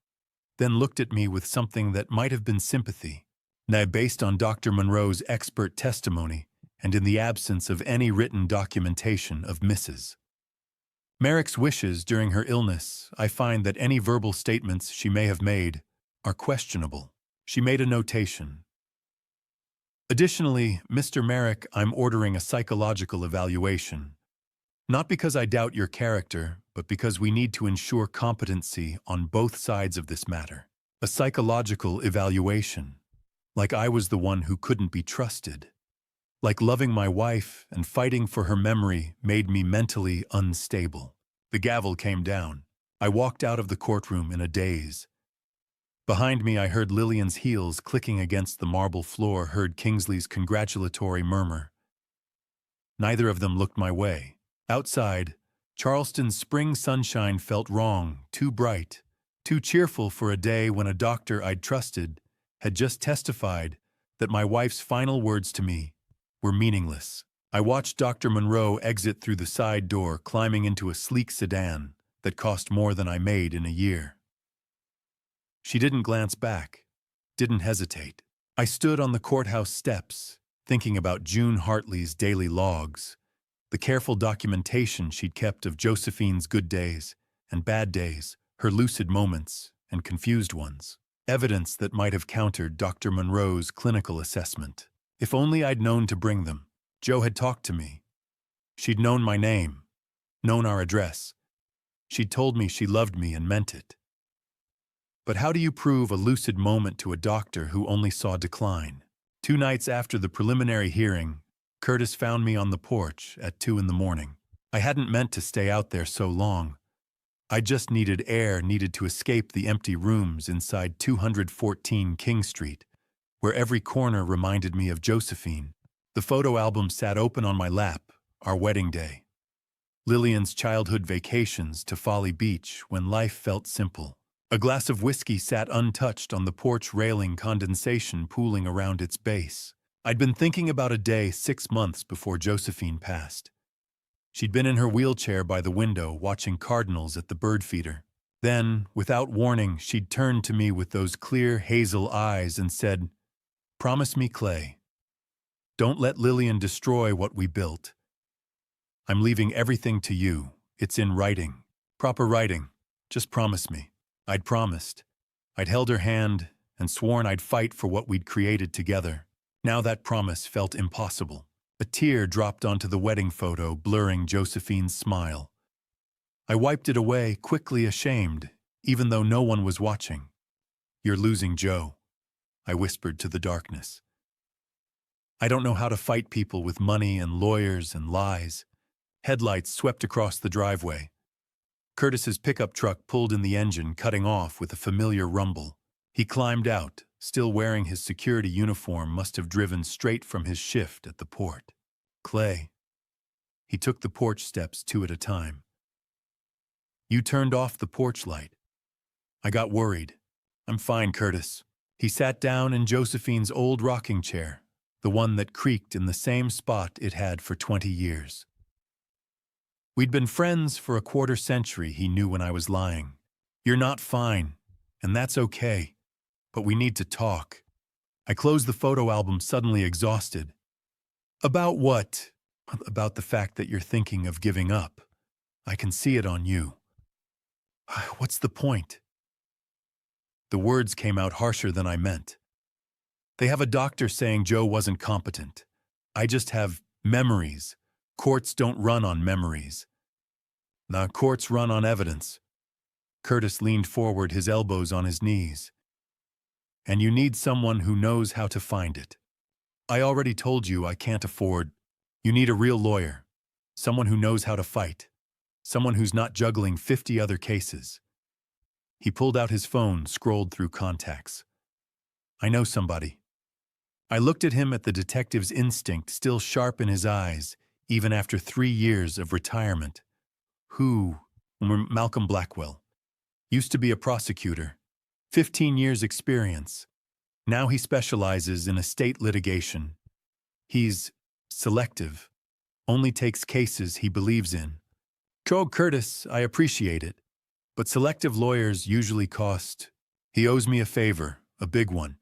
then looked at me with something that might have been sympathy. Now, based on Dr. Monroe's expert testimony and in the absence of any written documentation of Mrs. Merrick's wishes during her illness, I find that any verbal statements she may have made are questionable. She made a notation. "Additionally, Mr. Merrick, I'm ordering a psychological evaluation. Not because I doubt your character, but because we need to ensure competency on both sides of this matter. A psychological evaluation. Like I was the one who couldn't be trusted. Like loving my wife and fighting for her memory made me mentally unstable." The gavel came down. I walked out of the courtroom in a daze. Behind me, I heard Lillian's heels clicking against the marble floor, heard Kingsley's congratulatory murmur. Neither of them looked my way. Outside, Charleston's spring sunshine felt wrong, too bright, too cheerful for a day when a doctor I'd trusted had just testified that my wife's final words to me were meaningless. I watched Dr. Monroe exit through the side door, climbing into a sleek sedan that cost more than I made in a year. She didn't glance back, didn't hesitate. I stood on the courthouse steps, thinking about June Hartley's daily logs, the careful documentation she'd kept of Josephine's good days and bad days, her lucid moments and confused ones. evidence that might have countered Dr. Monroe's clinical assessment. If only I'd known to bring them. Jo had talked to me. She'd known my name, known our address. She'd told me she loved me and meant it. But how do you prove a lucid moment to a doctor who only saw decline? 2 nights after the preliminary hearing, Curtis found me on the porch at 2 a.m. I hadn't meant to stay out there so long. I just needed air, needed to escape the empty rooms inside 214 King Street, where every corner reminded me of Josephine. The photo album sat open on my lap, our wedding day. Lillian's childhood vacations to Folly Beach when life felt simple. A glass of whiskey sat untouched on the porch railing, condensation pooling around its base. I'd been thinking about a day 6 months before Josephine passed. She'd been in her wheelchair by the window watching cardinals at the bird feeder. Then, without warning, she'd turned to me with those clear hazel eyes and said, "Promise me, Clay. Don't let Lillian destroy what we built. I'm leaving everything to you. It's in writing. Proper writing. Just promise me." I'd promised. I'd held her hand and sworn I'd fight for what we'd created together. Now that promise felt impossible. A tear dropped onto the wedding photo, blurring Josephine's smile. I wiped it away, quickly ashamed, even though no one was watching. "You're losing Jo," I whispered to the darkness. I don't know how to fight people with money and lawyers and lies. Headlights swept across the driveway. Curtis's pickup truck pulled in the engine, cutting off with a familiar rumble. He climbed out, still wearing his security uniform, must have driven straight from his shift at the port. "Clay." He took the porch steps 2 at a time. "You turned off the porch light." I got worried. "I'm fine, Curtis." He sat down in Josephine's old rocking chair, the one that creaked in the same spot it had for 20 years. We'd been friends for a quarter century. He knew when I was lying. "You're not fine, and that's okay. But we need to talk." I closed the photo album, suddenly exhausted. "About what?" "About the fact that you're thinking of giving up. I can see it on you." "What's the point?" The words came out harsher than I meant. "They have a doctor saying Jo wasn't competent. I just have memories. Courts don't run on memories. The courts run on evidence." Curtis leaned forward, his elbows on his knees. "And you need someone who knows how to find it. I already told you I can't afford. You need a real lawyer. Someone who knows how to fight. Someone who's not juggling 50 other cases." He pulled out his phone, scrolled through contacts. "I know somebody." I looked at him, at the detective's instinct still sharp in his eyes, even after 3 years of retirement. "Who?" "Malcolm Blackwell. Used to be a prosecutor. 15 years experience. Now he specializes in estate litigation. He's selective. Only takes cases he believes in." "Curtis, I appreciate it. But selective lawyers usually cost. He owes me a favor, a big one."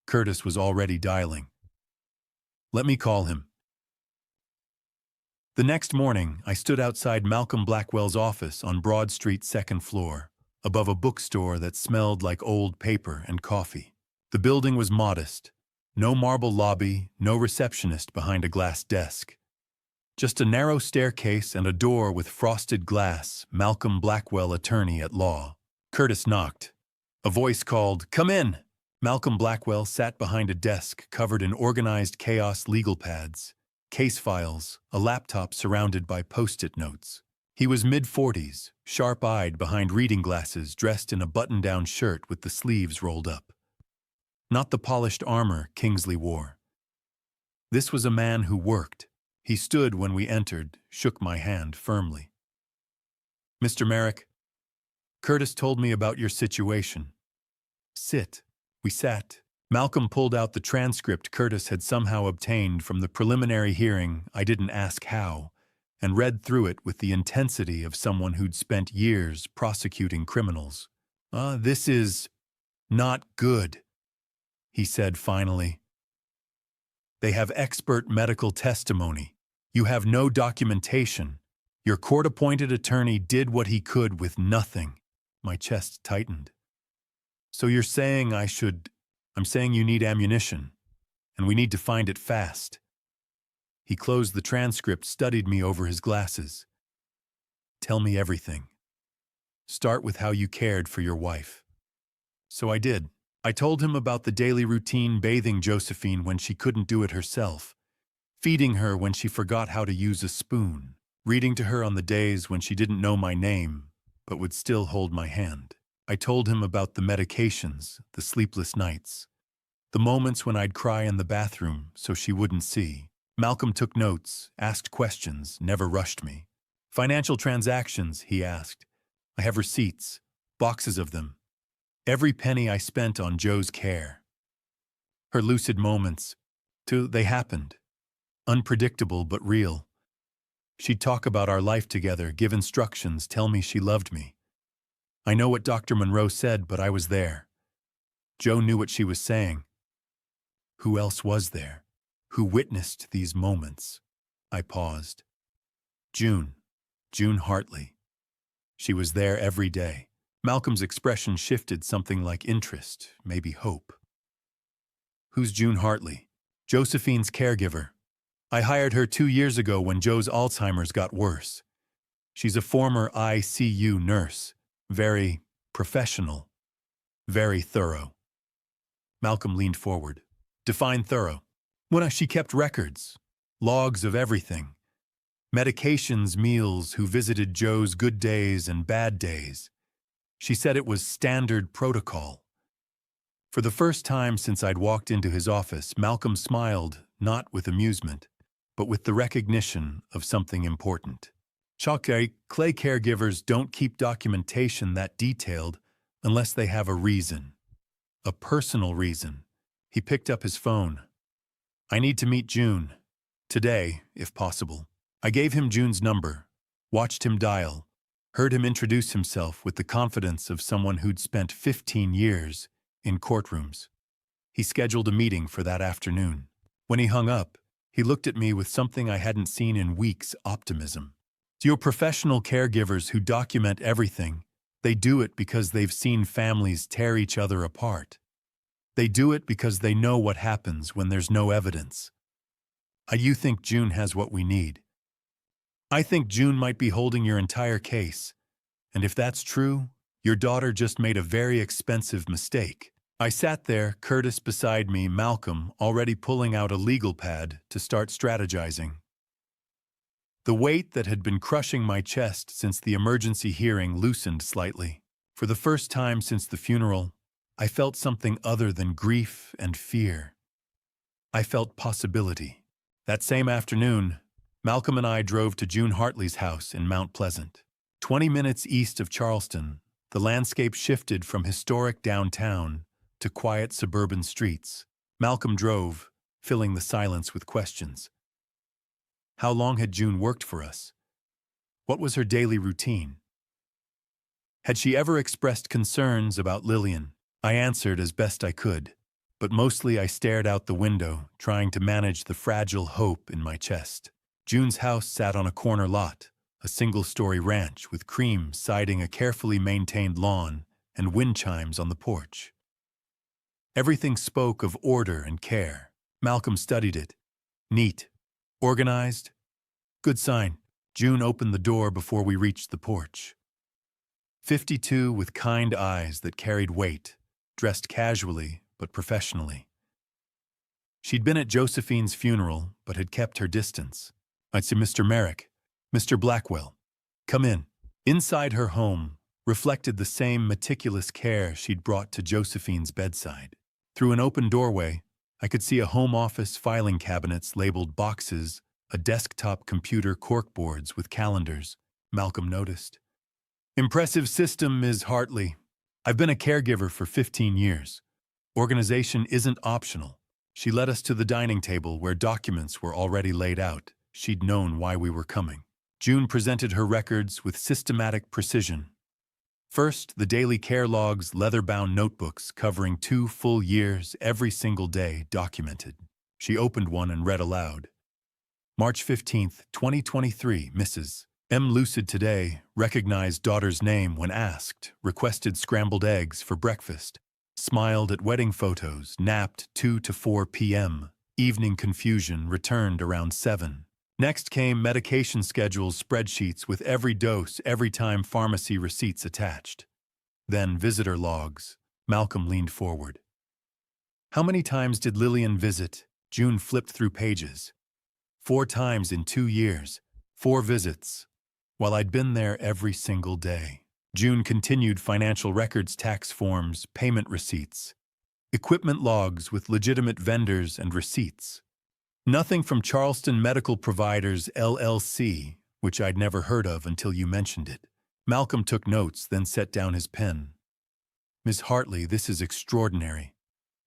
Curtis was already dialing. "Let me call him." The next morning, I stood outside Malcolm Blackwell's office on Broad Street, 2nd floor, above a bookstore that smelled like old paper and coffee. The building was modest. No marble lobby, no receptionist behind a glass desk. Just a narrow staircase and a door with frosted glass. Malcolm Blackwell, attorney at law. Curtis knocked. A voice called, "Come in." Malcolm Blackwell sat behind a desk covered in organized chaos, legal pads, case files, a laptop surrounded by post-it notes. He was mid-40s, sharp-eyed behind reading glasses, dressed in a button-down shirt with the sleeves rolled up. Not the polished armor Kingsley wore. This was a man who worked. He stood when we entered, shook my hand firmly. "Mr. Merrick, Curtis told me about your situation." "Sit." We sat. Malcolm pulled out the transcript Curtis had somehow obtained from the preliminary hearing, I didn't ask how, and read through it with the intensity of someone who'd spent years prosecuting criminals. This is not good," he said finally. "They have expert medical testimony. You have no documentation. Your court-appointed attorney did what he could with nothing." My chest tightened. So you're saying I'm saying you need ammunition, and we need to find it fast. He closed the transcript, studied me over his glasses. Tell me everything. Start with how you cared for your wife. So I did. I told him about the daily routine, bathing Josephine when she couldn't do it herself, feeding her when she forgot how to use a spoon, reading to her on the days when she didn't know my name but would still hold my hand. I told him about the medications, the sleepless nights, the moments when I'd cry in the bathroom so she wouldn't see. Malcolm took notes, asked questions, never rushed me. Financial transactions, he asked. I have receipts, boxes of them. Every penny I spent on Joe's care. Her lucid moments, too, they happened. Unpredictable but real. She'd talk about our life together, give instructions, tell me she loved me. I know what Dr. Monroe said, but I was there. Joe knew what she was saying. Who else was there? Who witnessed these moments? I paused. June Hartley. She was there every day. Malcolm's expression shifted, something like interest, maybe hope. Who's June Hartley? Josephine's caregiver. I hired her 2 years ago when Joe's Alzheimer's got worse. She's a former ICU nurse. Very professional. Very thorough. Malcolm leaned forward. Define thorough. She kept records. Logs of everything. Medications, meals, who visited Joe's good days and bad days. She said it was standard protocol. For the first time since I'd walked into his office, Malcolm smiled, not with amusement, but with the recognition of something important. Clay caregivers don't keep documentation that detailed unless they have a reason. A personal reason. He picked up his phone. I need to meet June. Today, if possible. I gave him June's number, watched him dial, heard him introduce himself with the confidence of someone who'd spent 15 years in courtrooms. He scheduled a meeting for that afternoon. When he hung up, he looked at me with something I hadn't seen in weeks: optimism. Your professional caregivers who document everything, they do it because they've seen families tear each other apart. They do it because they know what happens when there's no evidence. You think June has what we need? I think June might be holding your entire case. And if that's true, your daughter just made a very expensive mistake. I sat there, Curtis beside me, Malcolm already pulling out a legal pad to start strategizing. The weight that had been crushing my chest since the emergency hearing loosened slightly. For the first time since the funeral, I felt something other than grief and fear. I felt possibility. That same afternoon, Malcolm and I drove to June Hartley's house in Mount Pleasant. 20 minutes east of Charleston, the landscape shifted from historic downtown to quiet suburban streets. Malcolm drove, filling the silence with questions. How long had June worked for us? What was her daily routine? Had she ever expressed concerns about Lillian? I answered as best I could, but mostly I stared out the window, trying to manage the fragile hope in my chest. June's house sat on a corner lot, a single-story ranch with cream siding, a carefully maintained lawn, and wind chimes on the porch. Everything spoke of order and care. Malcolm studied it. Neat. Organized? Good sign. June opened the door before we reached the porch. 52 with kind eyes that carried weight, dressed casually but professionally. She'd been at Josephine's funeral but had kept her distance. I'd say, Mr. Merrick, Mr. Blackwell, come in. Inside her home reflected the same meticulous care she'd brought to Josephine's bedside. Through an open doorway, I could see a home office, filing cabinets labeled boxes, a desktop computer, corkboards with calendars. Malcolm noticed. Impressive system, Ms. Hartley. I've been a caregiver for 15 years. Organization isn't optional. She led us to the dining table where documents were already laid out. She'd known why we were coming. June presented her records with systematic precision. First, the daily care logs, leather-bound notebooks covering 2 full years, every single day documented. She opened one and read aloud. March 15th, 2023, Mrs. M. Lucid today, recognized daughter's name when asked, requested scrambled eggs for breakfast. Smiled at wedding photos, napped 2 to 4 p.m. Evening confusion, returned around 7. Next came medication schedules, spreadsheets with every dose, every time, pharmacy receipts attached. Then visitor logs. Malcolm leaned forward. How many times did Lillian visit? June flipped through pages. 4 times in 2 years. 4 visits. While I'd been there every single day. June continued financial records, tax forms, payment receipts. Equipment logs with legitimate vendors and receipts. Nothing from Charleston Medical Providers, LLC, which I'd never heard of until you mentioned it. Malcolm took notes, then set down his pen. Miss Hartley, this is extraordinary.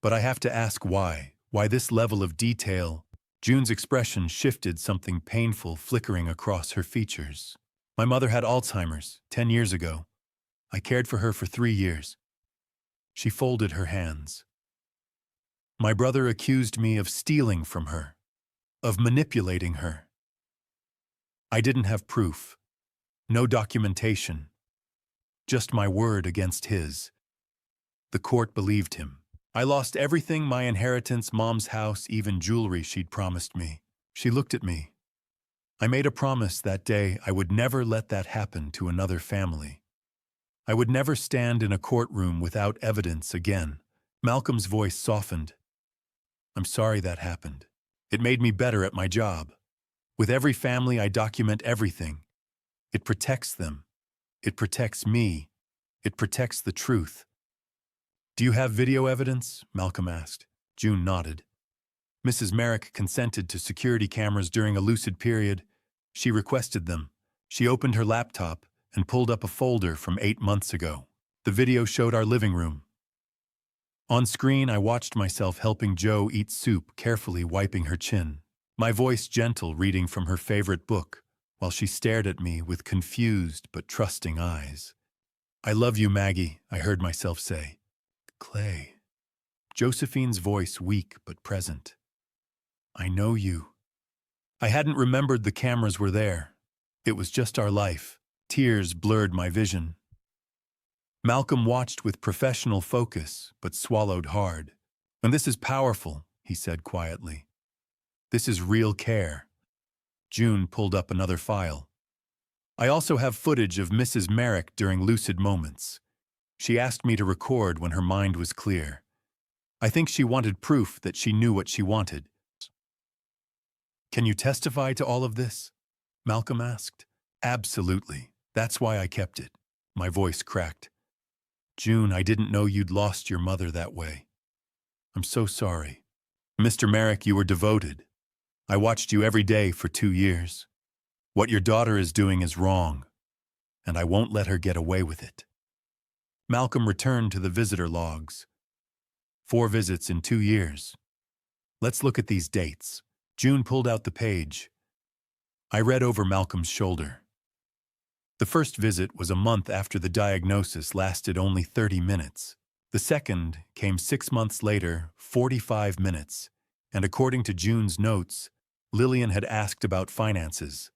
But I have to ask why. Why this level of detail? June's expression shifted, something painful flickering across her features. My mother had Alzheimer's 10 years ago. I cared for her for 3 years. She folded her hands. My brother accused me of stealing from her, of manipulating her. I didn't have proof, no documentation, just my word against his. The court believed him. I lost everything, my inheritance, Mom's house, even jewelry she'd promised me. She looked at me. I made a promise that day I would never let that happen to another family. I would never stand in a courtroom without evidence again. Malcolm's voice softened. I'm sorry that happened. It made me better at my job. With every family, I document everything. It protects them. It protects me. It protects the truth. Do you have video evidence? Malcolm asked. June nodded. Mrs. Merrick consented to security cameras during a lucid period. She requested them. She opened her laptop and pulled up a folder from 8 months ago. The video showed our living room. On screen, I watched myself helping Jo eat soup, carefully wiping her chin. My voice gentle, reading from her favorite book, while she stared at me with confused but trusting eyes. I love you, Maggie, I heard myself say. Clay. Josephine's voice weak but present. I know you. I hadn't remembered the cameras were there. It was just our life. Tears blurred my vision. Malcolm watched with professional focus, but swallowed hard. And this is powerful, he said quietly. This is real care. June pulled up another file. I also have footage of Mrs. Merrick during lucid moments. She asked me to record when her mind was clear. I think she wanted proof that she knew what she wanted. Can you testify to all of this? Malcolm asked. Absolutely. That's why I kept it. My voice cracked. June, I didn't know you'd lost your mother that way. I'm so sorry. Mr. Merrick, you were devoted. I watched you every day for 2 years. What your daughter is doing is wrong, and I won't let her get away with it. Malcolm returned to the visitor logs. 4 visits in 2 years. Let's look at these dates. June pulled out the page. I read over Malcolm's shoulder. The first visit was a month after the diagnosis, lasted only 30 minutes. The second came 6 months later, 45 minutes. And according to June's notes, Lillian had asked about finances.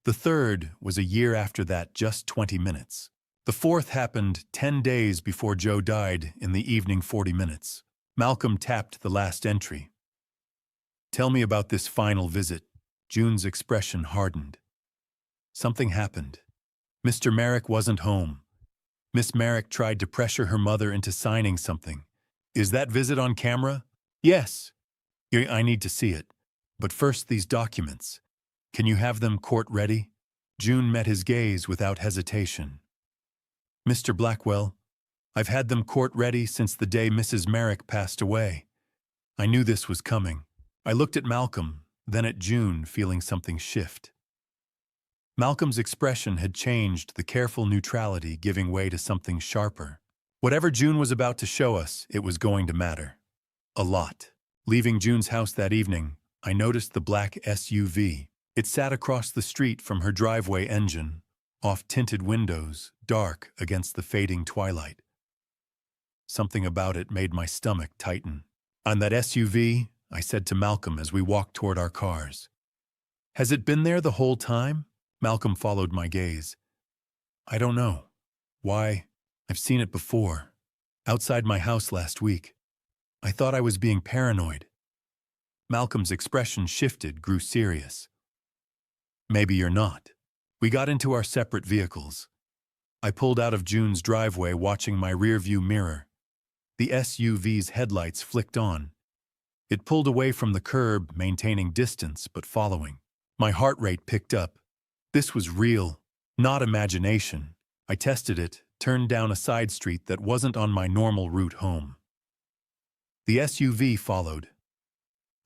The third was a year after that, just 20 minutes. The fourth happened 10 days before Jo died in the evening, 40 minutes. Malcolm tapped the last entry. Tell me about this final visit. June's expression hardened. Something happened. Mr. Merrick wasn't home. Miss Merrick tried to pressure her mother into signing something. Is that visit on camera? Yes. I need to see it. But first, these documents. Can you have them court-ready? June met his gaze without hesitation. Mr. Blackwell, I've had them court-ready since the day Mrs. Merrick passed away. I knew this was coming. I looked at Malcolm, then at June, feeling something shift. Malcolm's expression had changed, the careful neutrality giving way to something sharper. Whatever June was about to show us, it was going to matter. A lot. Leaving June's house that evening, I noticed the black SUV. It sat across the street from her driveway engine, off-tinted windows, dark against the fading twilight. Something about it made my stomach tighten. On that SUV, I said to Malcolm as we walked toward our cars. Has it been there the whole time? Malcolm followed my gaze. I don't know. Why? I've seen it before. Outside my house last week. I thought I was being paranoid. Malcolm's expression shifted, grew serious. Maybe you're not. We got into our separate vehicles. I pulled out of June's driveway, watching my rearview mirror. The SUV's headlights flicked on. It pulled away from the curb, maintaining distance but following. My heart rate picked up. This was real, not imagination. I tested it, turned down a side street that wasn't on my normal route home. The SUV followed.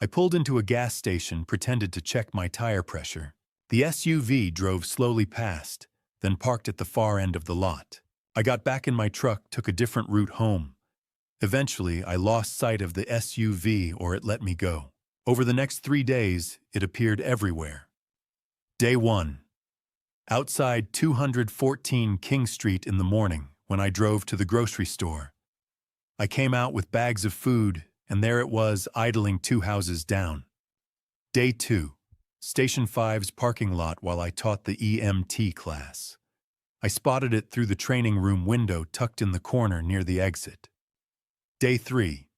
I pulled into a gas station, pretended to check my tire pressure. The SUV drove slowly past, then parked at the far end of the lot. I got back in my truck, took a different route home. Eventually, I lost sight of the SUV, or it let me go. Over the next 3 days, it appeared everywhere. Day 1. Outside 214 King Street in the morning, when I drove to the grocery store. I came out with bags of food, and there it was, idling 2 houses down. Day 2. Station 5's parking lot while I taught the EMT class. I spotted it through the training room window tucked in the corner near the exit. Day 3.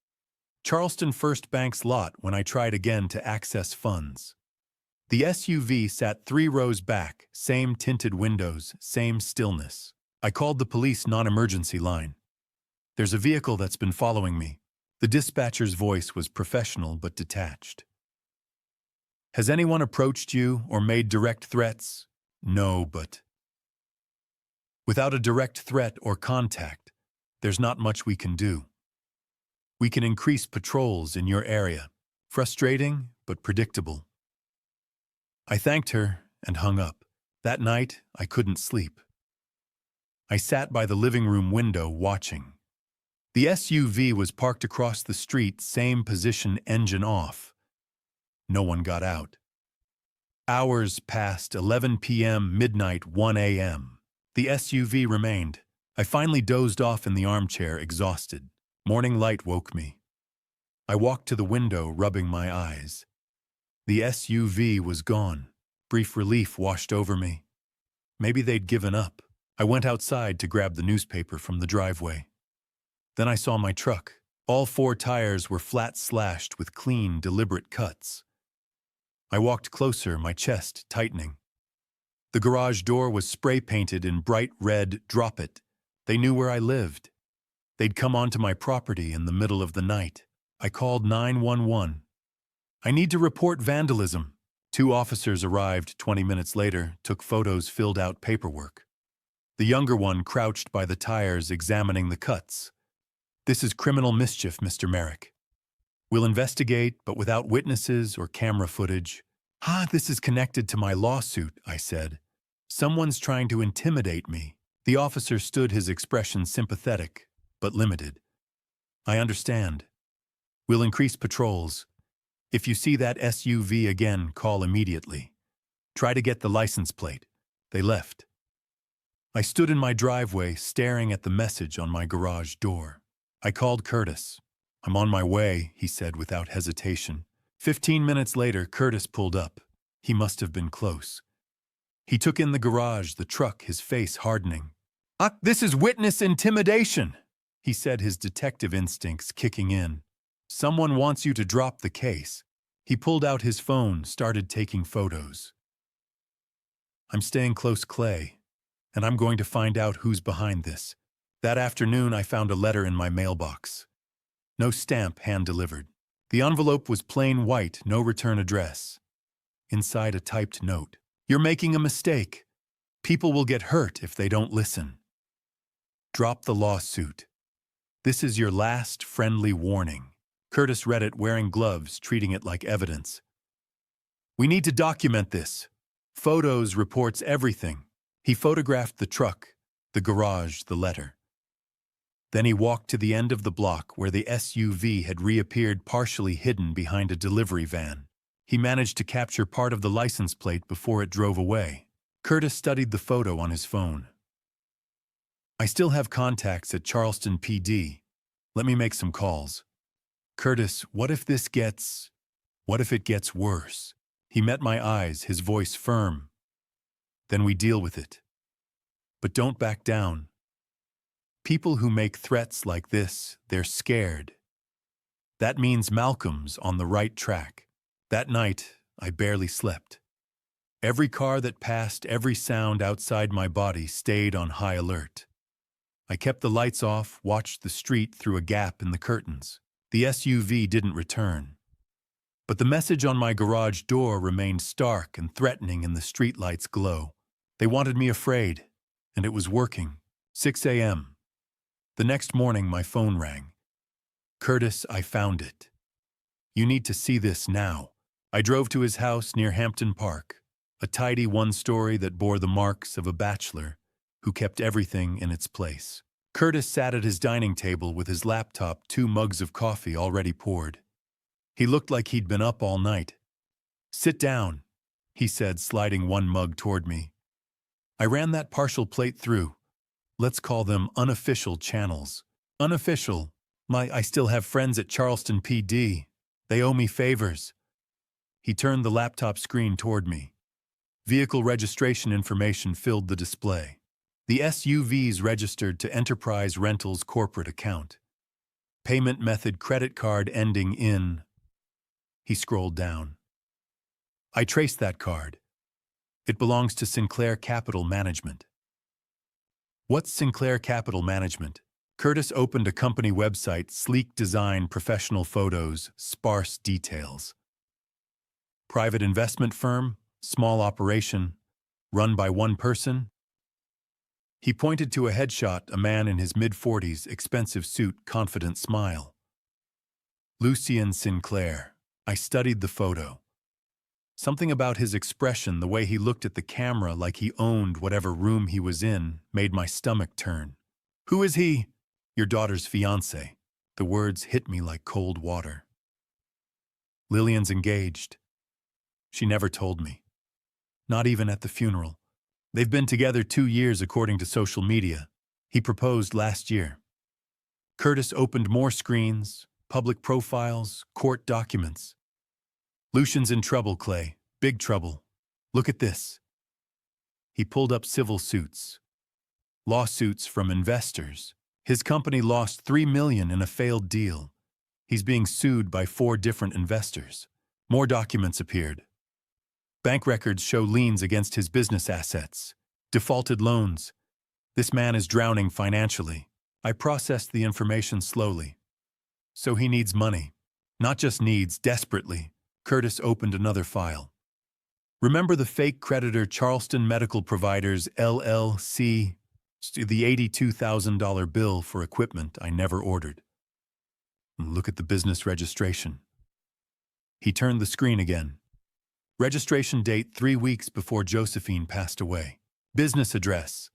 Charleston First Bank's lot when I tried again to access funds. The SUV sat 3 rows back, same tinted windows, same stillness. I called the police non-emergency line. There's a vehicle that's been following me. The dispatcher's voice was professional but detached. Has anyone approached you or made direct threats? No, but... Without a direct threat or contact, there's not much we can do. We can increase patrols in your area. Frustrating, but predictable. I thanked her and hung up. That night, I couldn't sleep. I sat by the living room window watching. The SUV was parked across the street, same position, engine off. No one got out. Hours passed, 11 p.m., midnight, 1 a.m. The SUV remained. I finally dozed off in the armchair, exhausted. Morning light woke me. I walked to the window, rubbing my eyes. The SUV was gone. Brief relief washed over me. Maybe they'd given up. I went outside to grab the newspaper from the driveway. Then I saw my truck. All 4 tires were flat slashed with clean, deliberate cuts. I walked closer, my chest tightening. The garage door was spray-painted in bright red, "Drop it." They knew where I lived. They'd come onto my property in the middle of the night. I called 911. I need to report vandalism. 2 officers arrived 20 minutes later, took photos, filled out paperwork. The younger one crouched by the tires, examining the cuts. This is criminal mischief, Mr. Merrick. We'll investigate, but without witnesses or camera footage. This is connected to my lawsuit, I said. Someone's trying to intimidate me. The officer stood, his expression sympathetic, but limited. I understand. We'll increase patrols. If you see that SUV again, call immediately. Try to get the license plate. They left. I stood in my driveway, staring at the message on my garage door. I called Curtis. I'm on my way, he said without hesitation. 15 minutes later, Curtis pulled up. He must have been close. He took in the garage, the truck, his face hardening. This is witness intimidation, he said, his detective instincts kicking in. Someone wants you to drop the case. He pulled out his phone, started taking photos. I'm staying close, Clay, and I'm going to find out who's behind this. That afternoon, I found a letter in my mailbox. No stamp, hand-delivered. The envelope was plain white, no return address. Inside, a typed note. You're making a mistake. People will get hurt if they don't listen. Drop the lawsuit. This is your last friendly warning. Curtis read it, wearing gloves, treating it like evidence. We need to document this. Photos, reports, everything. He photographed the truck, the garage, the letter. Then he walked to the end of the block where the SUV had reappeared, partially hidden behind a delivery van. He managed to capture part of the license plate before it drove away. Curtis studied the photo on his phone. I still have contacts at Charleston PD. Let me make some calls. Curtis, what if it gets worse? He met my eyes, his voice firm. Then we deal with it. But don't back down. People who make threats like this, they're scared. That means Malcolm's on the right track. That night, I barely slept. Every car that passed, every sound outside my body stayed on high alert. I kept the lights off, watched the street through a gap in the curtains. The SUV didn't return. But the message on my garage door remained stark and threatening in the streetlight's glow. They wanted me afraid, and it was working. 6 a.m. The next morning, my phone rang. "Curtis, I found it. You need to see this now." I drove to his house near Hampton Park, a tidy one-story that bore the marks of a bachelor who kept everything in its place. Curtis sat at his dining table with his laptop, 2 mugs of coffee already poured. He looked like he'd been up all night. "Sit down," he said, sliding 1 mug toward me. I ran that partial plate through. Let's call them unofficial channels. Unofficial. I still have friends at Charleston PD. They owe me favors. He turned the laptop screen toward me. Vehicle registration information filled the display. The SUV's registered to Enterprise Rentals corporate account. Payment method credit card ending in... He scrolled down. I traced that card. It belongs to Sinclair Capital Management. What's Sinclair Capital Management? Curtis opened a company website, sleek design, professional photos, sparse details. Private investment firm, small operation, run by one person. He pointed to a headshot, a man in his mid-40s, expensive suit, confident smile. Lucien Sinclair. I studied the photo. Something about his expression, the way he looked at the camera like he owned whatever room he was in, made my stomach turn. "Who is he?" "Your daughter's fiancé." The words hit me like cold water. "Lillian's engaged." She never told me. Not even at the funeral. They've been together 2 years according to social media. He proposed last year. Curtis opened more screens, public profiles, court documents. "Lucian's in trouble, Clay. Big trouble. Look at this." He pulled up civil suits. Lawsuits from investors. His company lost $3 million in a failed deal. He's being sued by 4 different investors. More documents appeared. Bank records show liens against his business assets. Defaulted loans. This man is drowning financially. I processed the information slowly. So he needs money. Not just needs, desperately. Curtis opened another file. "Remember the fake creditor Charleston Medical Providers, LLC? The $82,000 bill for equipment I never ordered. Look at the business registration." He turned the screen again. Registration date 3 weeks before Josephine passed away. Business address.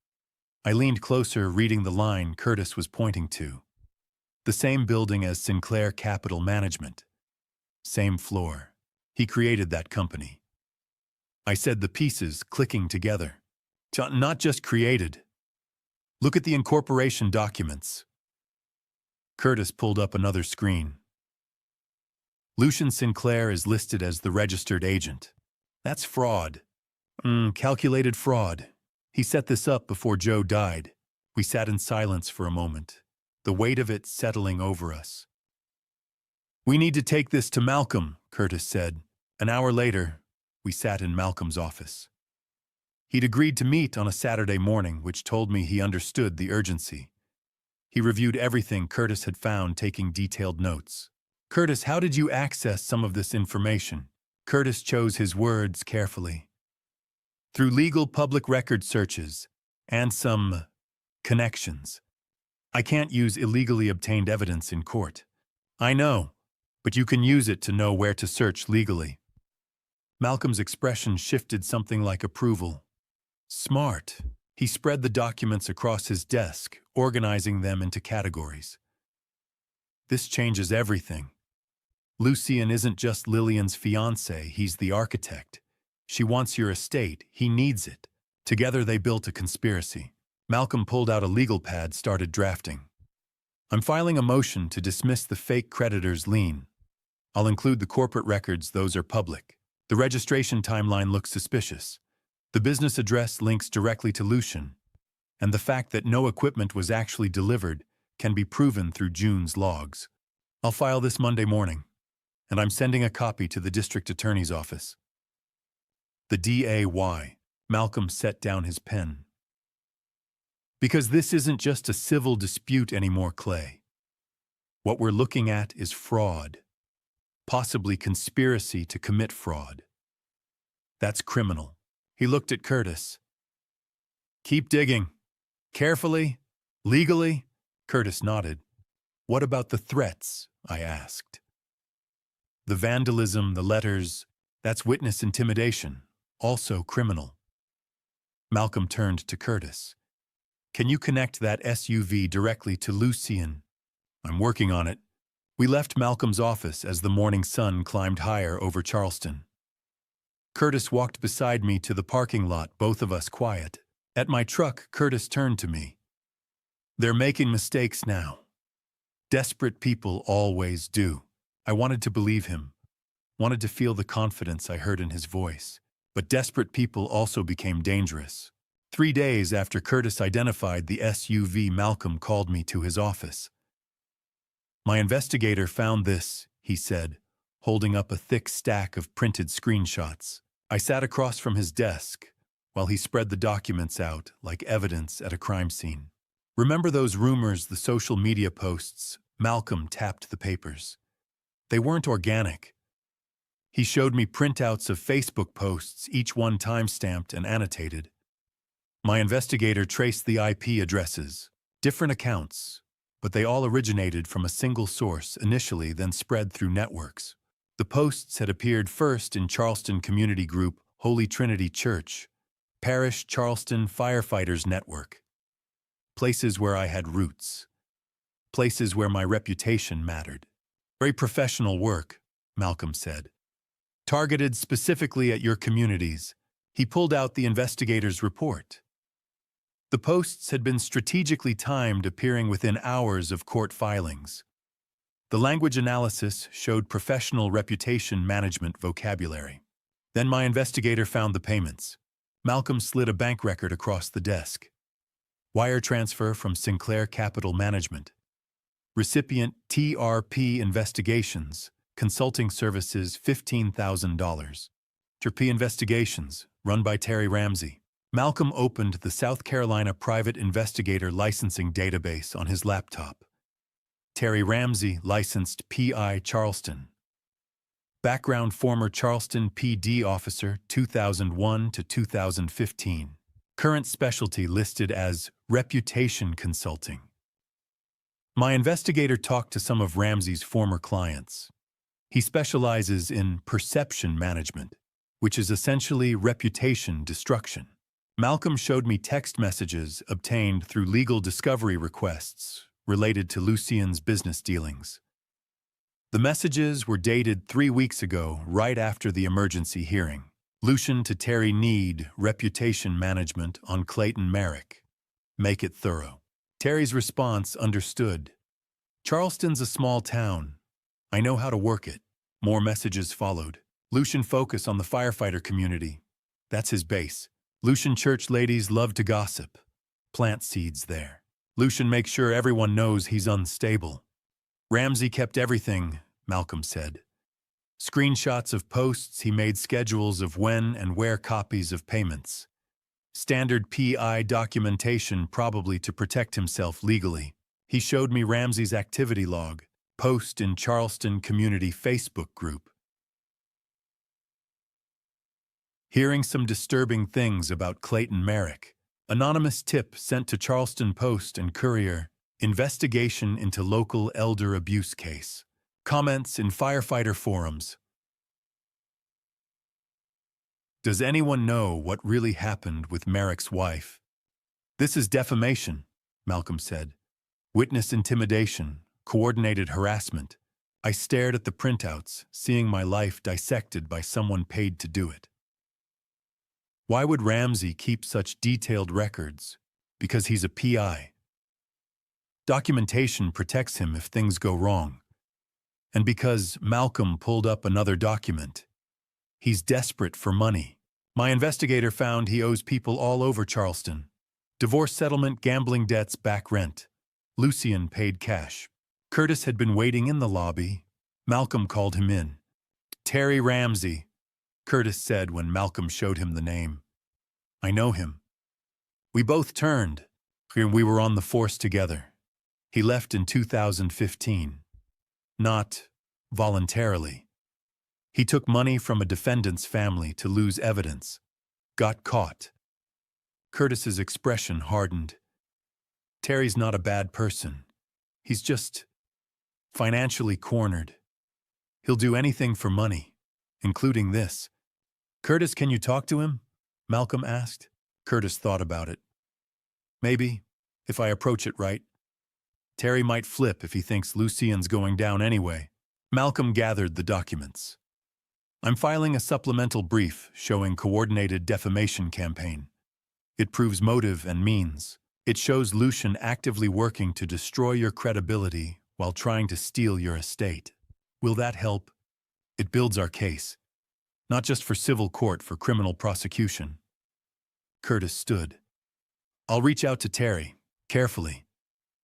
I leaned closer, reading the line Curtis was pointing to. The same building as Sinclair Capital Management. Same floor. He created that company. I said the pieces clicking together. Not just created. Look at the incorporation documents. Curtis pulled up another screen. Lucien Sinclair is listed as the registered agent. That's fraud. Calculated fraud. He set this up before Joe died. We sat in silence for a moment, the weight of it settling over us. "We need to take this to Malcolm," Curtis said. An hour later, we sat in Malcolm's office. He'd agreed to meet on a Saturday morning, which told me he understood the urgency. He reviewed everything Curtis had found, taking detailed notes. "Curtis, how did you access some of this information?" Curtis chose his words carefully. "Through legal public record searches and some connections. I can't use illegally obtained evidence in court." "I know, but you can use it to know where to search legally." Malcolm's expression shifted, something like approval. "Smart." He spread the documents across his desk, organizing them into categories. "This changes everything. Lucien isn't just Lillian's fiancé, he's the architect. She wants your estate, he needs it. Together they built a conspiracy." Malcolm pulled out a legal pad, started drafting. "I'm filing a motion to dismiss the fake creditor's lien. I'll include the corporate records, those are public. The registration timeline looks suspicious. The business address links directly to Lucien. And the fact that no equipment was actually delivered can be proven through June's logs. I'll file this Monday morning, and I'm sending a copy to the district attorney's office. The DAY. Malcolm set down his pen. Because this isn't just a civil dispute anymore, Clay. What we're looking at is fraud, possibly conspiracy to commit fraud. That's criminal. He looked at Curtis. Keep digging. Carefully? Legally? Curtis nodded. What about the threats? I asked. The vandalism, the letters, that's witness intimidation, also criminal. Malcolm turned to Curtis. Can you connect that SUV directly to Lucien? I'm working on it. We left Malcolm's office as the morning sun climbed higher over Charleston. Curtis walked beside me to the parking lot, both of us quiet. At my truck, Curtis turned to me. They're making mistakes now. Desperate people always do. I wanted to believe him, wanted to feel the confidence I heard in his voice. But desperate people also became dangerous. 3 days after Curtis identified the SUV, Malcolm called me to his office. My investigator found this, he said, holding up a thick stack of printed screenshots. I sat across from his desk while he spread the documents out like evidence at a crime scene. Remember those rumors, the social media posts? Malcolm tapped the papers. They weren't organic. He showed me printouts of Facebook posts, each one time-stamped and annotated. My investigator traced the IP addresses, different accounts, but they all originated from a single source initially, then spread through networks. The posts had appeared first in Charleston Community Group, Holy Trinity Church, Parish Charleston Firefighters Network. Places where I had roots. Places where my reputation mattered. Very professional work, Malcolm said. Targeted specifically at your communities. He pulled out the investigator's report. The posts had been strategically timed, appearing within hours of court filings. The language analysis showed professional reputation management vocabulary. Then my investigator found the payments. Malcolm slid a bank record across the desk. Wire transfer from Sinclair Capital Management. Recipient TRP Investigations. Consulting services $15,000. TRP Investigations, run by Terry Ramsey. Malcolm opened the South Carolina Private Investigator Licensing Database on his laptop. Terry Ramsey, licensed PI Charleston. Background: former Charleston PD officer 2001 to 2015. Current specialty listed as reputation consulting. My investigator talked to some of Ramsey's former clients. He specializes in perception management, which is essentially reputation destruction. Malcolm showed me text messages obtained through legal discovery requests related to Lucien's business dealings. The messages were dated 3 weeks ago, right after the emergency hearing. Lucien to Terry: need reputation management on Clayton Merrick. Make it thorough. Terry's response: understood. Charleston's a small town. I know how to work it. More messages followed. Lucien: focus on the firefighter community. That's his base. Lucien: church ladies love to gossip. Plant seeds there. Lucien: make sure everyone knows he's unstable. Ramsey kept everything, Malcolm said. Screenshots of posts he made, schedules of when and where, copies of payments. Standard PI documentation, probably to protect himself legally. He showed me Ramsey's activity log, post in Charleston Community Facebook group. Hearing some disturbing things about Clayton Merrick. Anonymous tip sent to Charleston Post and Courier. Investigation into local elder abuse case. Comments in firefighter forums. Does anyone know what really happened with Merrick's wife? This is defamation, Malcolm said. Witness intimidation, coordinated harassment. I stared at the printouts, seeing my life dissected by someone paid to do it. Why would Ramsey keep such detailed records? Because he's a PI. Documentation protects him if things go wrong. And because Malcolm pulled up another document. He's desperate for money. My investigator found he owes people all over Charleston. Divorce settlement, gambling debts, back rent. Lucian paid cash. Curtis had been waiting in the lobby. Malcolm called him in. Terry Ramsey, Curtis said when Malcolm showed him the name. I know him. We both turned. We were on the force together. He left in 2015. Not voluntarily. He took money from a defendant's family to lose evidence. Got caught. Curtis's expression hardened. Terry's not a bad person. He's just financially cornered. He'll do anything for money, including this. Curtis, can you talk to him? Malcolm asked. Curtis thought about it. Maybe, if I approach it right. Terry might flip if he thinks Lucian's going down anyway. Malcolm gathered the documents. I'm filing a supplemental brief showing coordinated defamation campaign. It proves motive and means. It shows Lucian actively working to destroy your credibility while trying to steal your estate. Will that help? It builds our case. Not just for civil court, for criminal prosecution. Curtis stood. I'll reach out to Terry, carefully.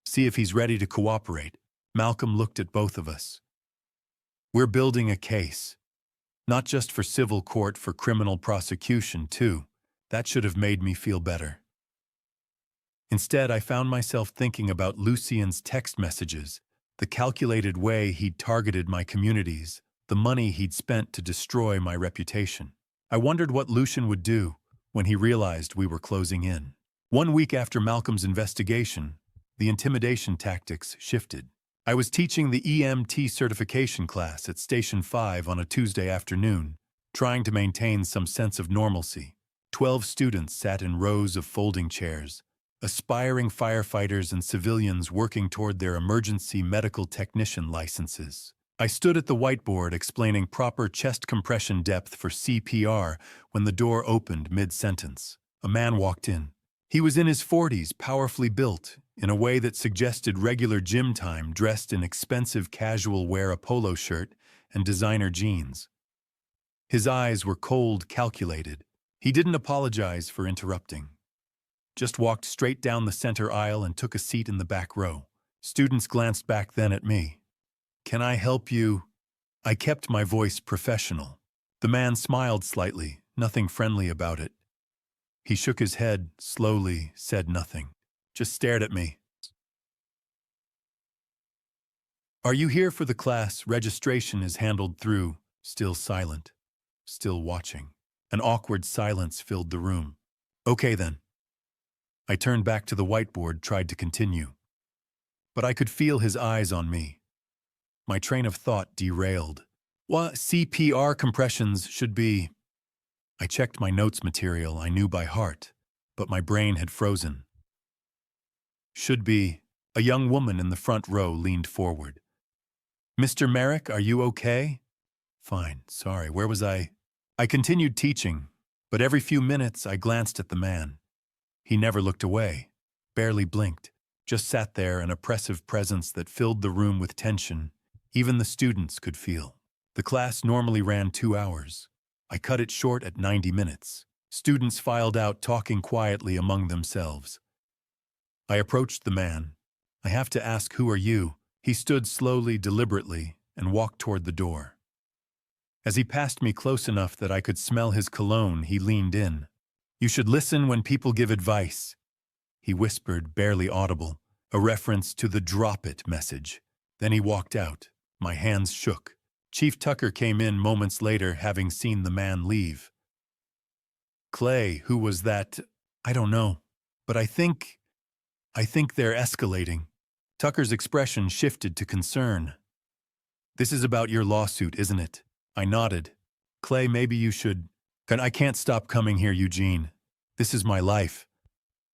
See if he's ready to cooperate. Malcolm looked at both of us. We're building a case. Not just for civil court, for criminal prosecution, too. That should have made me feel better. Instead, I found myself thinking about Lucian's text messages, the calculated way he'd targeted my communities, the money he'd spent to destroy my reputation. I wondered what Lucian would do when he realized we were closing in. 1 week after Malcolm's investigation, the intimidation tactics shifted. I was teaching the EMT certification class at Station 5 on a Tuesday afternoon, trying to maintain some sense of normalcy. 12 students sat in rows of folding chairs, aspiring firefighters and civilians working toward their emergency medical technician licenses. I stood at the whiteboard explaining proper chest compression depth for CPR when the door opened mid-sentence. A man walked in. He was in his 40s, powerfully built, in a way that suggested regular gym time, dressed in expensive casual wear, a polo shirt and designer jeans. His eyes were cold, calculated. He didn't apologize for interrupting. Just walked straight down the center aisle and took a seat in the back row. Students glanced back then at me. Can I help you? I kept my voice professional. The man smiled slightly, nothing friendly about it. He shook his head, slowly, said nothing. Just stared at me. Are you here for the class? Registration is handled through. Still silent. Still watching. An awkward silence filled the room. Okay then. I turned back to the whiteboard, tried to continue. But I could feel his eyes on me. My train of thought derailed. What CPR compressions should be? I checked my notes material I knew by heart, but my brain had frozen. Should be. A young woman in the front row leaned forward. Mr. Merrick, are you okay? Fine, sorry, where was I? I continued teaching, but every few minutes I glanced at the man. He never looked away, barely blinked, just sat there, an oppressive presence that filled the room with tension. Even the students could feel. The class normally ran 2 hours. I cut it short at 90 minutes. Students filed out, talking quietly among themselves. I approached the man. I have to ask, who are you? He stood slowly, deliberately, and walked toward the door. As he passed me close enough that I could smell his cologne, he leaned in. You should listen when people give advice. He whispered, barely audible, a reference to the drop it message. Then he walked out. My hands shook. Chief Tucker came in moments later, having seen the man leave. Clay, who was that? I don't know. But I think they're escalating. Tucker's expression shifted to concern. This is about your lawsuit, isn't it? I nodded. Clay, maybe you should. I can't stop coming here, Eugene. This is my life.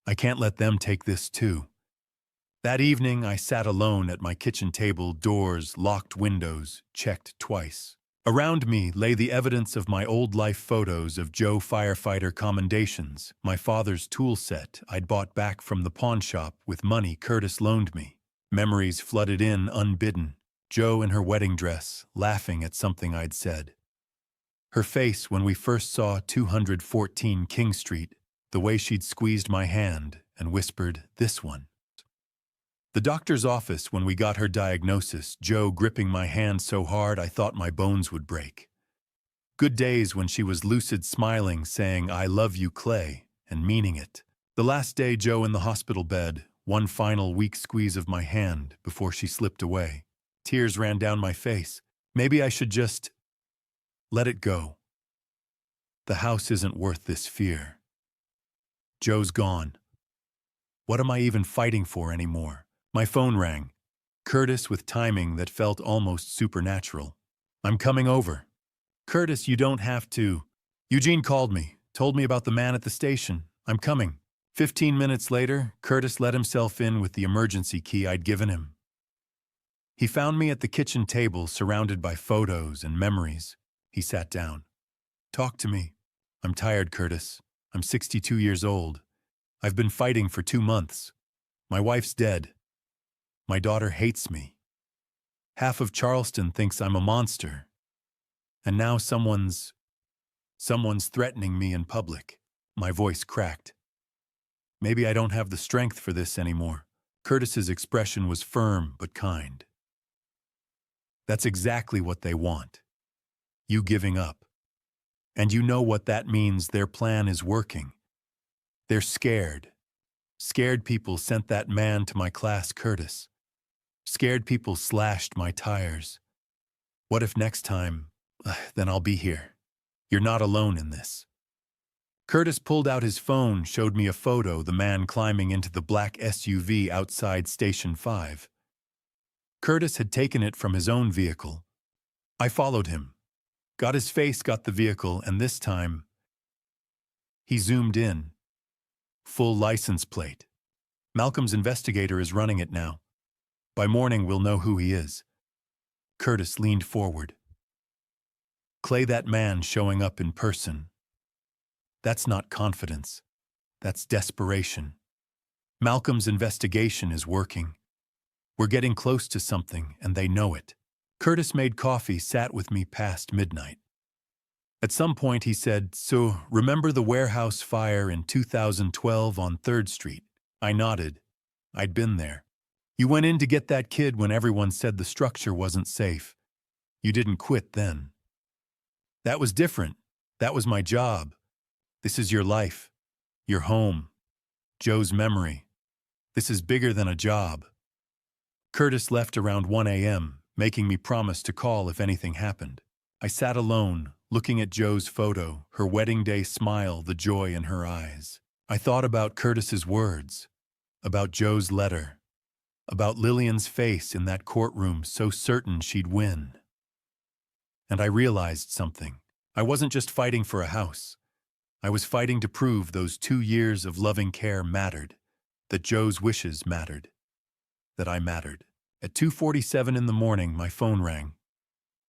I can't let them take this too. That evening, I sat alone at my kitchen table, doors, locked windows, checked twice. Around me lay the evidence of my old life photos of Joe firefighter commendations, my father's tool set I'd bought back from the pawn shop with money Curtis loaned me. Memories flooded in unbidden. Joe in her wedding dress, laughing at something I'd said. Her face when we first saw 214 King Street, the way she'd squeezed my hand and whispered, "This one." The doctor's office when we got her diagnosis, Joe gripping my hand so hard I thought my bones would break. Good days when she was lucid smiling, saying, "I love you, Clay," and meaning it. The last day Joe in the hospital bed, one final weak squeeze of my hand before she slipped away. Tears ran down my face. Maybe I should just let it go. The house isn't worth this fear. Joe's gone. What am I even fighting for anymore? My phone rang. Curtis with timing that felt almost supernatural. "I'm coming over." "Curtis, you don't have to." "Eugene called me, told me about the man at the station. I'm coming." 15 minutes later, Curtis let himself in with the emergency key I'd given him. He found me at the kitchen table surrounded by photos and memories. He sat down. "Talk to me." "I'm tired, Curtis. I'm 62 years old. I've been fighting for 2 months. My wife's dead. My daughter hates me. Half of Charleston thinks I'm a monster. And now someone's threatening me in public." My voice cracked. Maybe I don't have the strength for this anymore. Curtis's expression was firm but kind. "That's exactly what they want. You giving up. And you know what that means. Their plan is working. They're scared. Scared people sent that man to my class, Curtis. Scared people slashed my tires. What if next time, then I'll be here. You're not alone in this." Curtis pulled out his phone, showed me a photo, the man climbing into the black SUV outside Station 5. Curtis had taken it from his own vehicle. I followed him. Got his face, got the vehicle, and this time, he zoomed in. Full license plate. Malcolm's investigator is running it now. By morning, we'll know who he is. Curtis leaned forward. "Clay, that man showing up in person. That's not confidence. That's desperation. Malcolm's investigation is working. We're getting close to something, and they know it." Curtis made coffee, sat with me past midnight. At some point he said, "So, remember the warehouse fire in 2012 on 3rd Street? I nodded. I'd been there. "You went in to get that kid when everyone said the structure wasn't safe. You didn't quit then." "That was different. That was my job. This is your life. Your home. Joe's memory. This is bigger than a job." Curtis left around 1 a.m., making me promise to call if anything happened. I sat alone, looking at Joe's photo, her wedding day smile, the joy in her eyes. I thought about Curtis's words, about Joe's letter, about Lillian's face in that courtroom so certain she'd win. And I realized something. I wasn't just fighting for a house. I was fighting to prove those 2 years of loving care mattered, that Joe's wishes mattered, that I mattered. At 2:47 in the morning, my phone rang.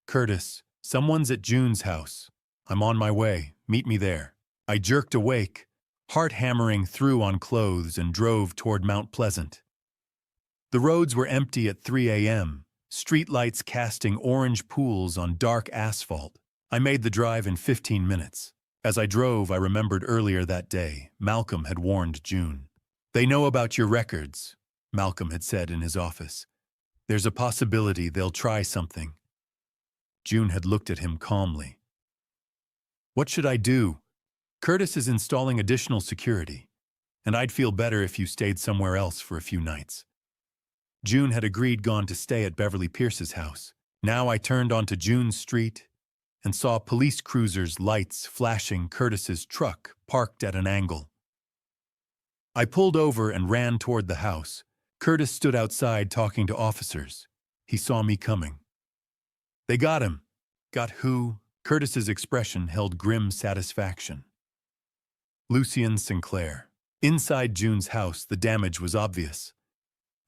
"Curtis, someone's at June's house. I'm on my way. Meet me there." I jerked awake, heart hammering through on clothes, and drove toward Mount Pleasant. The roads were empty at 3 a.m., streetlights casting orange pools on dark asphalt. I made the drive in 15 minutes. As I drove, I remembered earlier that day, Malcolm had warned June. "They know about your records," Malcolm had said in his office. "There's a possibility they'll try something." June had looked at him calmly. "What should I do?" "Curtis is installing additional security, and I'd feel better if you stayed somewhere else for a few nights." June had agreed gone to stay at Beverly Pierce's house. Now I turned onto June's street and saw police cruisers' lights flashing Curtis's truck parked at an angle. I pulled over and ran toward the house. Curtis stood outside talking to officers. He saw me coming. "They got him." "Got who?" Curtis's expression held grim satisfaction. "Lucien Sinclair." Inside June's house, the damage was obvious.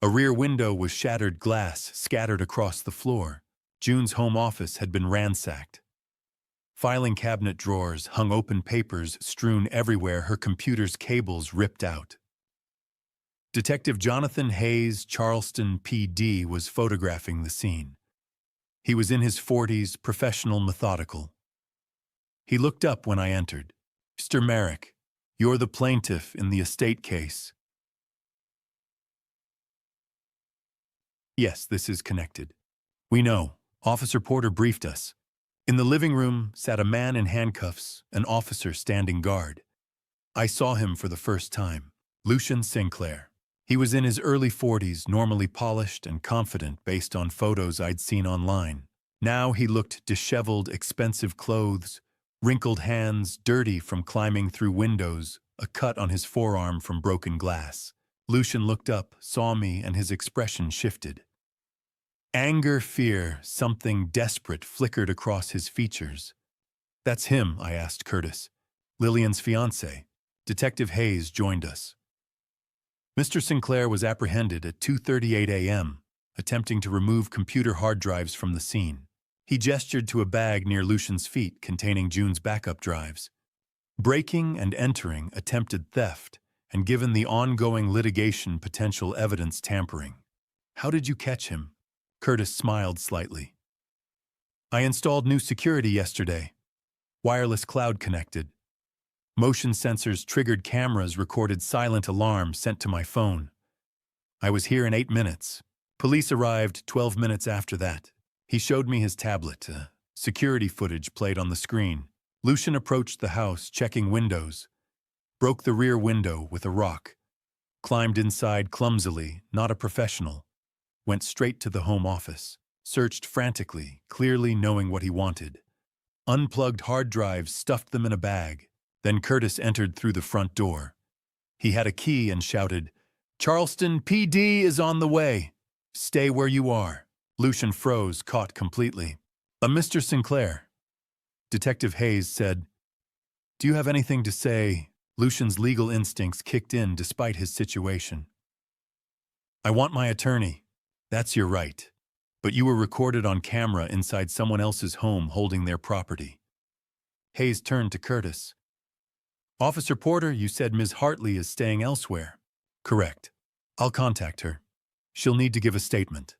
A rear window was shattered glass scattered across the floor. June's home office had been ransacked. Filing cabinet drawers hung open, papers strewn everywhere, her computer's cables ripped out. Detective Jonathan Hayes, Charleston PD, was photographing the scene. He was in his 40s, professional, methodical. He looked up when I entered. "Mr. Merrick, you're the plaintiff in the estate case." Yes, this is connected. We know. Officer Porter briefed us. In the living room sat a man in handcuffs, an officer standing guard. I saw him for the first time. Lucian Sinclair. He was in his early 40s, normally polished and confident based on photos I'd seen online. Now he looked disheveled, expensive clothes, wrinkled hands, dirty from climbing through windows, a cut on his forearm from broken glass. Lucian looked up, saw me, and his expression shifted. Anger, fear, something desperate flickered across his features. "That's him," I asked Curtis. "Lillian's fiancé." Detective Hayes joined us. Mr. Sinclair was apprehended at 2:38 a.m., attempting to remove computer hard drives from the scene. He gestured to a bag near Lucian's feet containing June's backup drives. Breaking and entering attempted theft, and given the ongoing litigation, potential evidence tampering. "How did you catch him?" Curtis smiled slightly. "I installed new security yesterday. Wireless cloud connected. Motion sensors triggered cameras recorded silent alarms sent to my phone. I was here in 8 minutes. Police arrived 12 minutes after that." He showed me his tablet. Security footage played on the screen. Lucian approached the house, checking windows. Broke the rear window with a rock. Climbed inside clumsily, not a professional. Went straight to the home office. Searched frantically, clearly knowing what he wanted. Unplugged hard drives, stuffed them in a bag. Then Curtis entered through the front door. He had a key and shouted, "Charleston PD is on the way. Stay where you are." Lucian froze, caught completely. Mr. Sinclair." Detective Hayes said, "Do you have anything to say?" Lucian's legal instincts kicked in despite his situation. "I want my attorney." "That's your right. But you were recorded on camera inside someone else's home holding their property." Hayes turned to Curtis. "Officer Porter, you said Ms. Hartley is staying elsewhere." "Correct. I'll contact her. She'll need to give a statement."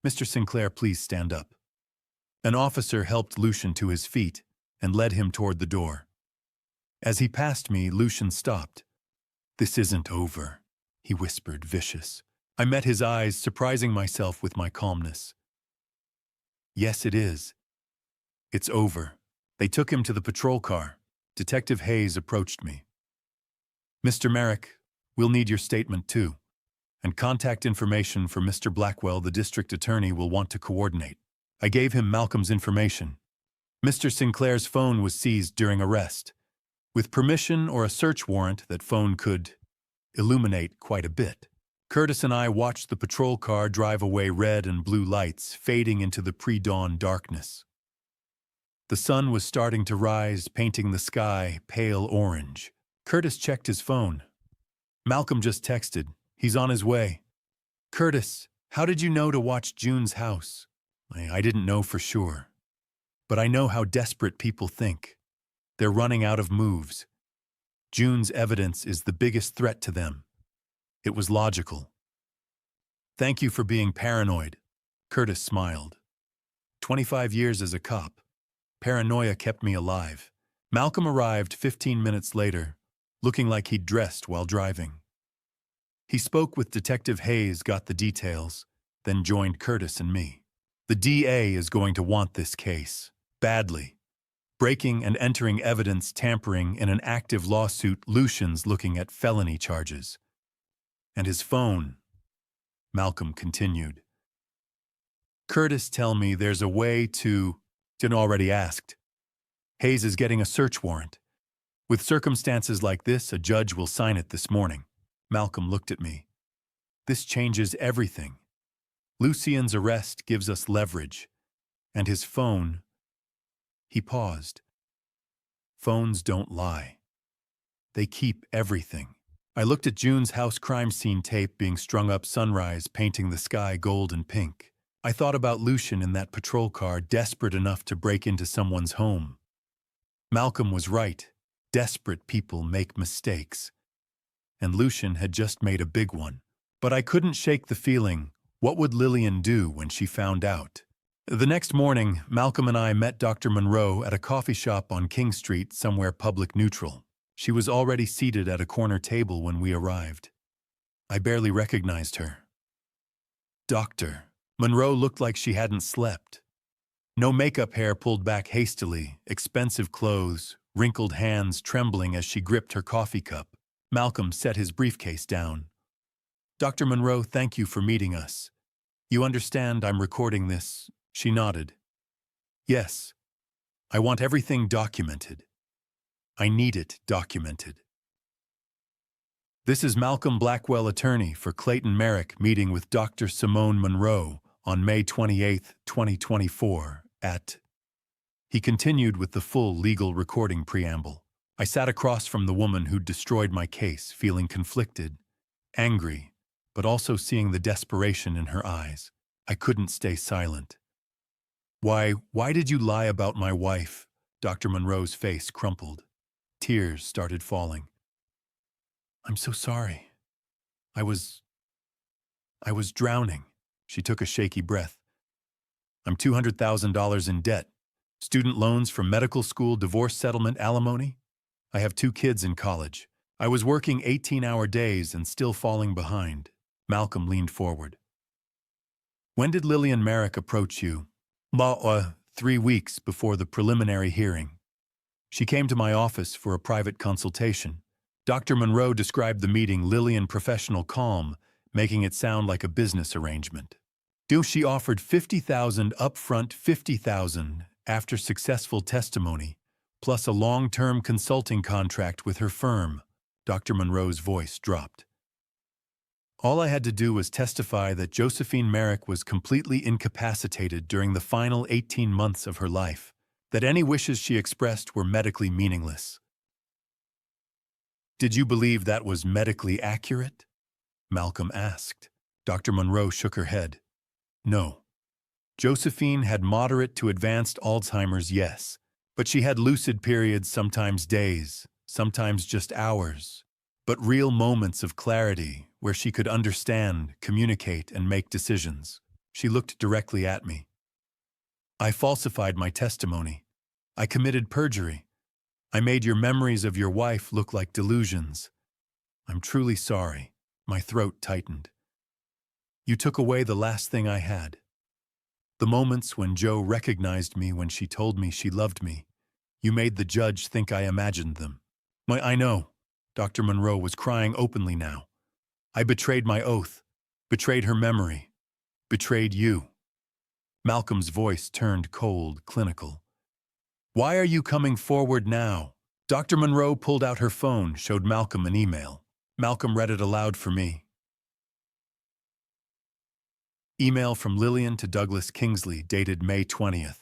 "Mr. Sinclair, please stand up." An officer helped Lucian to his feet and led him toward the door. As he passed me, Lucian stopped. "This isn't over," he whispered, vicious. I met his eyes, surprising myself with my calmness. "Yes, it is. It's over." They took him to the patrol car. Detective Hayes approached me. "Mr. Merrick, we'll need your statement too. And contact information for Mr. Blackwell, the district attorney, will want to coordinate." I gave him Malcolm's information. Mr. Sinclair's phone was seized during arrest. With permission or a search warrant, that phone could illuminate quite a bit. Curtis and I watched the patrol car drive away, red and blue lights fading into the pre-dawn darkness. The sun was starting to rise, painting the sky pale orange. Curtis checked his phone. "Malcolm just texted. He's on his way." "Curtis, how did you know to watch June's house?" I didn't know for sure. But I know how desperate people think. They're running out of moves. June's evidence is the biggest threat to them. It was logical. "Thank you for being paranoid." Curtis smiled. 25 years as a cop. Paranoia kept me alive. Malcolm arrived 15 minutes later, looking like he'd dressed while driving. He spoke with Detective Hayes, got the details, then joined Curtis and me. "The DA is going to want this case. Badly. Breaking and entering evidence, tampering in an active lawsuit. Lucian's looking at felony charges. And his phone," Malcolm continued. "Curtis, tell me there's a way to..." Didn't already asked. "Hayes is getting a search warrant. With circumstances like this, a judge will sign it this morning." Malcolm looked at me. "This changes everything. Lucian's arrest gives us leverage. And his phone..." He paused. "Phones don't lie. They keep everything." I looked at June's house crime scene tape being strung up, sunrise painting the sky gold and pink. I thought about Lucian in that patrol car, desperate enough to break into someone's home. Malcolm was right. Desperate people make mistakes. And Lucian had just made a big one. But I couldn't shake the feeling, what would Lillian do when she found out? The next morning, Malcolm and I met Dr. Monroe at a coffee shop on King Street, somewhere public neutral. She was already seated at a corner table when we arrived. I barely recognized her. Doctor. Monroe looked like she hadn't slept. No makeup, hair pulled back hastily, expensive clothes, wrinkled hands trembling as she gripped her coffee cup. Malcolm set his briefcase down. Dr. Monroe, thank you for meeting us. You understand I'm recording this? She nodded. Yes. I want everything documented. I need it documented. This is Malcolm Blackwell, attorney for Clayton Merrick, meeting with Dr. Simone Monroe on May 28, 2024, at... He continued with the full legal recording preamble. I sat across from the woman who'd destroyed my case, feeling conflicted, angry, but also seeing the desperation in her eyes. I couldn't stay silent. Why did you lie about my wife? Dr. Monroe's face crumpled. Tears started falling. I'm so sorry. I was drowning. She took a shaky breath. I'm $200,000 in debt. Student loans from medical school, divorce settlement, alimony. I have 2 kids in college. I was working 18-hour days and still falling behind. Malcolm leaned forward. When did Lillian Merrick approach you? 3 weeks before the preliminary hearing. She came to my office for a private consultation. Dr. Monroe described the meeting Lillian professional calm, making it sound like a business arrangement. She offered $50,000 upfront, $50,000 after successful testimony, plus a long-term consulting contract with her firm. Dr. Monroe's voice dropped. All I had to do was testify that Josephine Merrick was completely incapacitated during the final 18 months of her life, that any wishes she expressed were medically meaningless. Did you believe that was medically accurate? Malcolm asked. Dr. Monroe shook her head. No. Josephine had moderate to advanced Alzheimer's, yes, but she had lucid periods, sometimes days, sometimes just hours, but real moments of clarity where she could understand, communicate, and make decisions. She looked directly at me. I falsified my testimony. I committed perjury. I made your memories of your wife look like delusions. I'm truly sorry. My throat tightened. You took away the last thing I had. The moments when Joe recognized me when she told me she loved me. You made the judge think I imagined them. I know. Dr. Monroe was crying openly now. I betrayed my oath, betrayed her memory, betrayed you. Malcolm's voice turned cold, clinical. Why are you coming forward now? Dr. Monroe pulled out her phone, showed Malcolm an email. Malcolm read it aloud for me. Email from Lillian to Douglas Kingsley, dated May 20th.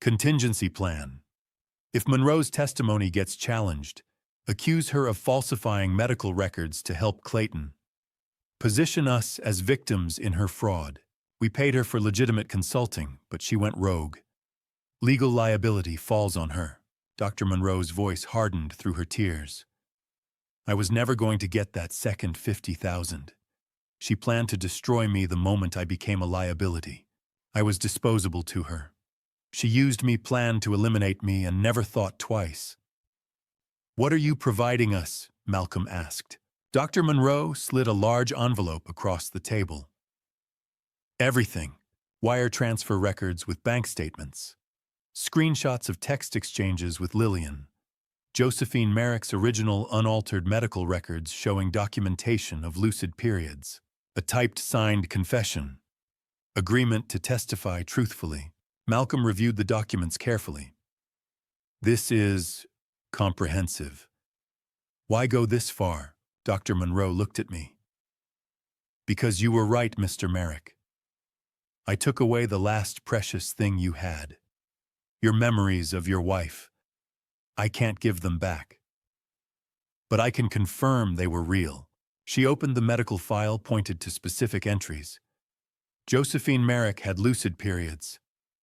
Contingency plan. If Monroe's testimony gets challenged, accuse her of falsifying medical records to help Clayton. Position us as victims in her fraud. We paid her for legitimate consulting, but she went rogue. Legal liability falls on her. Dr. Monroe's voice hardened through her tears. I was never going to get that second $50,000. She planned to destroy me the moment I became a liability. I was disposable to her. She used me, planned to eliminate me, and never thought twice. What are you providing us? Malcolm asked. Dr. Monroe slid a large envelope across the table. Everything. Wire transfer records with bank statements. Screenshots of text exchanges with Lillian. Josephine Merrick's original unaltered medical records showing documentation of lucid periods. A typed signed confession. Agreement to testify truthfully. Malcolm reviewed the documents carefully. This is comprehensive. Why go this far? Dr. Monroe looked at me. Because you were right, Mr. Merrick. I took away the last precious thing you had. Your memories of your wife. I can't give them back. But I can confirm they were real. She opened the medical file, pointed to specific entries. Josephine Merrick had lucid periods.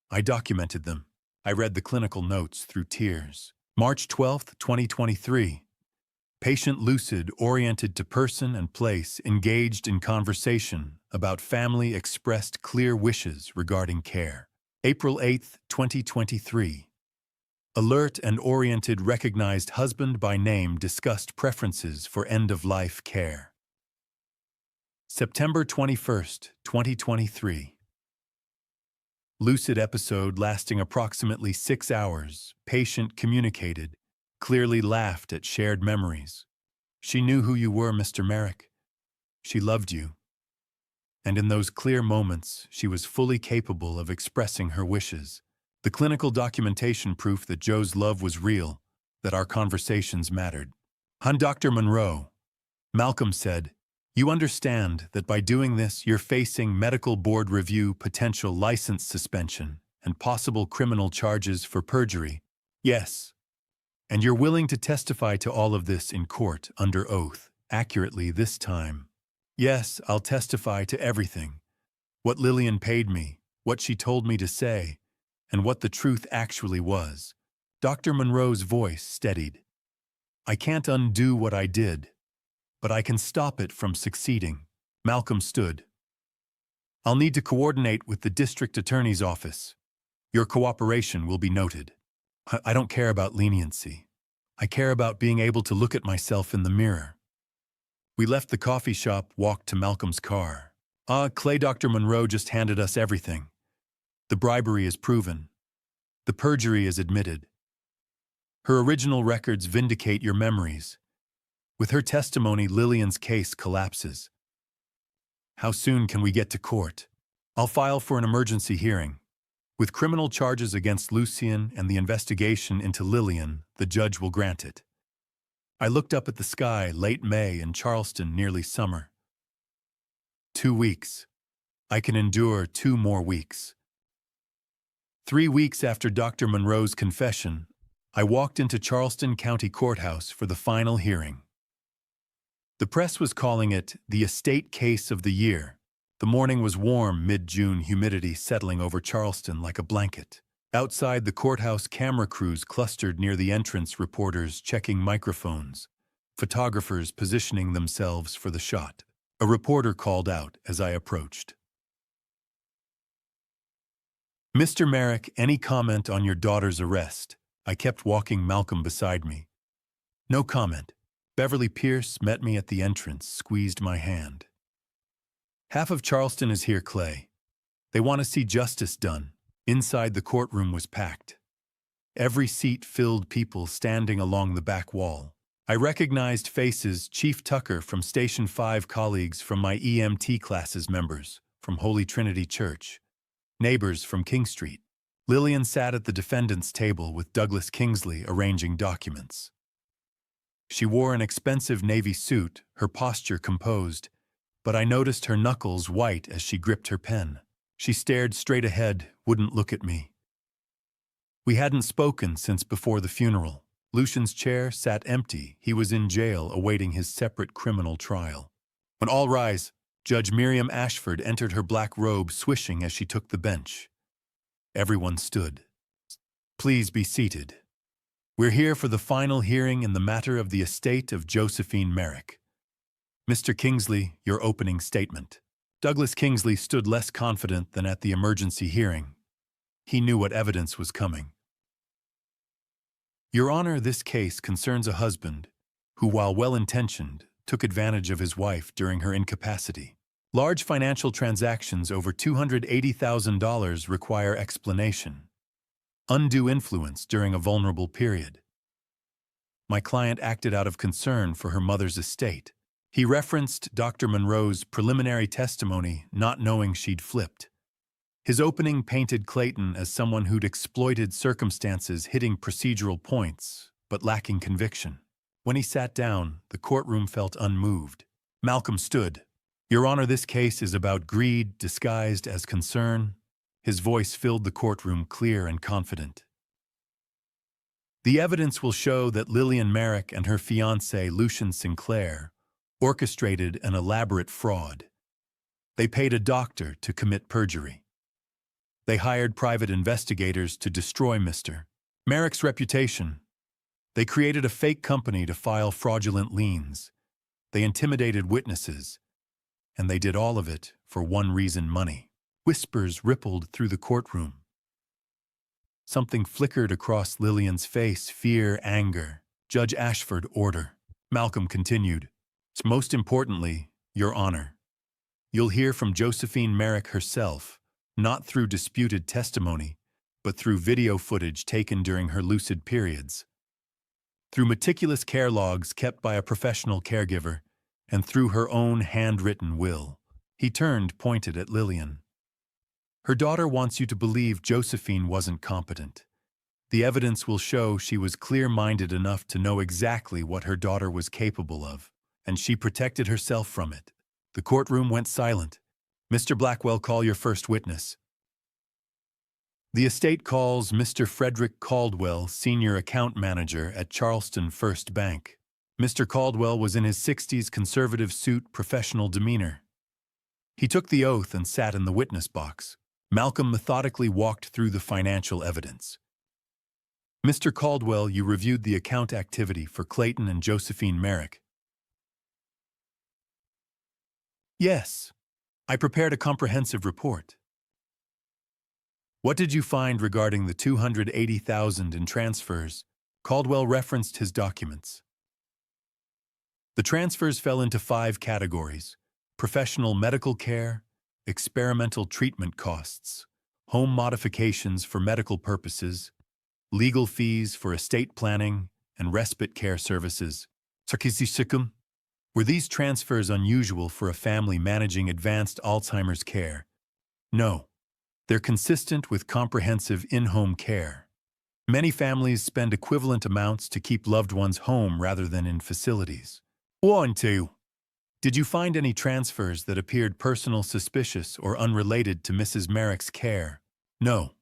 I documented them. I read the clinical notes through tears. March 12, 2023. Patient lucid, oriented to person and place, engaged in conversation about family, expressed clear wishes regarding care. April 8, 2023. Alert and oriented, recognized husband by name, discussed preferences for end-of-life care. September 21st, 2023. Lucid episode lasting approximately 6 hours. Patient communicated, clearly laughed at shared memories. She knew who you were, Mr. Merrick. She loved you. And in those clear moments, she was fully capable of expressing her wishes. The clinical documentation proof that Joe's love was real, that our conversations mattered. Dr. Monroe, Malcolm said, you understand that by doing this, you're facing medical board review, potential license suspension, and possible criminal charges for perjury. Yes. And you're willing to testify to all of this in court under oath, accurately this time. Yes, I'll testify to everything. What Lillian paid me, what she told me to say, and what the truth actually was. Dr. Monroe's voice steadied. I can't undo what I did, but I can stop it from succeeding. Malcolm stood. I'll need to coordinate with the district attorney's office. Your cooperation will be noted. I don't care about leniency. I care about being able to look at myself in the mirror. We left the coffee shop, walked to Malcolm's car. Clay, Dr. Monroe just handed us everything. The bribery is proven. The perjury is admitted. Her original records vindicate your memories. With her testimony, Lillian's case collapses. How soon can we get to court? I'll file for an emergency hearing. With criminal charges against Lucien and the investigation into Lillian, the judge will grant it. I looked up at the sky, late May in Charleston, nearly summer. 2 weeks. I can endure 2 more weeks. 3 weeks after Dr. Monroe's confession, I walked into Charleston County Courthouse for the final hearing. The press was calling it the estate case of the year. The morning was warm, mid-June humidity settling over Charleston like a blanket. Outside the courthouse, camera crews clustered near the entrance, reporters checking microphones, photographers positioning themselves for the shot. A reporter called out as I approached. Mr. Merrick, any comment on your daughter's arrest? I kept walking, Malcolm beside me. No comment. Beverly Pierce met me at the entrance, squeezed my hand. Half of Charleston is here, Clay. They want to see justice done. Inside, the courtroom was packed. Every seat filled, people standing along the back wall. I recognized faces: Chief Tucker from Station 5, colleagues from my EMT classes, members from Holy Trinity Church, neighbors from King Street. Lillian sat at the defendant's table with Douglas Kingsley arranging documents. She wore an expensive navy suit, her posture composed, but I noticed her knuckles white as she gripped her pen. She stared straight ahead, wouldn't look at me. We hadn't spoken since before the funeral. Lucian's chair sat empty. He was in jail awaiting his separate criminal trial. When all rise, Judge Miriam Ashford entered, her black robe swishing as she took the bench. Everyone stood. Please be seated. We're here for the final hearing in the matter of the estate of Josephine Merrick. Mr. Kingsley, your opening statement. Douglas Kingsley stood less confident than at the emergency hearing. He knew what evidence was coming. Your Honor, this case concerns a husband who, while well-intentioned, took advantage of his wife during her incapacity. Large financial transactions over $280,000 require explanation. Undue influence during a vulnerable period. My client acted out of concern for her mother's estate. He referenced Dr. Monroe's preliminary testimony, not knowing she'd flipped. His opening painted Clayton as someone who'd exploited circumstances, hitting procedural points, but lacking conviction. When he sat down, the courtroom felt unmoved. Malcolm stood. Your Honor, this case is about greed disguised as concern. His voice filled the courtroom, clear and confident. The evidence will show that Lillian Merrick and her fiancé, Lucian Sinclair, orchestrated an elaborate fraud. They paid a doctor to commit perjury. They hired private investigators to destroy Mr. Merrick's reputation. They created a fake company to file fraudulent liens. They intimidated witnesses. And they did all of it for one reason: money. Whispers rippled through the courtroom. Something flickered across Lillian's face: fear, anger. Judge Ashford, order. Malcolm continued. Most importantly, Your Honor, You'll hear from Josephine Merrick herself, not through disputed testimony, but through video footage taken during her lucid periods. Through meticulous care logs kept by a professional caregiver, and through her own handwritten will. He turned, pointed at Lillian. Her daughter wants you to believe Josephine wasn't competent. The evidence will show she was clear-minded enough to know exactly what her daughter was capable of, and she protected herself from it. The courtroom went silent. Mr. Blackwell, call your first witness. The estate calls Mr. Frederick Caldwell, Senior Account Manager at Charleston First Bank. Mr. Caldwell was in his 60s, conservative suit, professional demeanor. He took the oath and sat in the witness box. Malcolm methodically walked through the financial evidence. Mr. Caldwell, you reviewed the account activity for Clayton and Josephine Merrick. Yes. I prepared a comprehensive report. What did you find regarding the $280,000 in transfers? Caldwell referenced his documents. The transfers fell into 5 categories: professional medical care, experimental treatment costs, home modifications for medical purposes, legal fees for estate planning, and respite care services. Were these transfers unusual for a family managing advanced Alzheimer's care? No. They're consistent with comprehensive in-home care. Many families spend equivalent amounts to keep loved ones home rather than in facilities. 1, 2. Did you find any transfers that appeared personal, suspicious, or unrelated to Mrs. Merrick's care? No.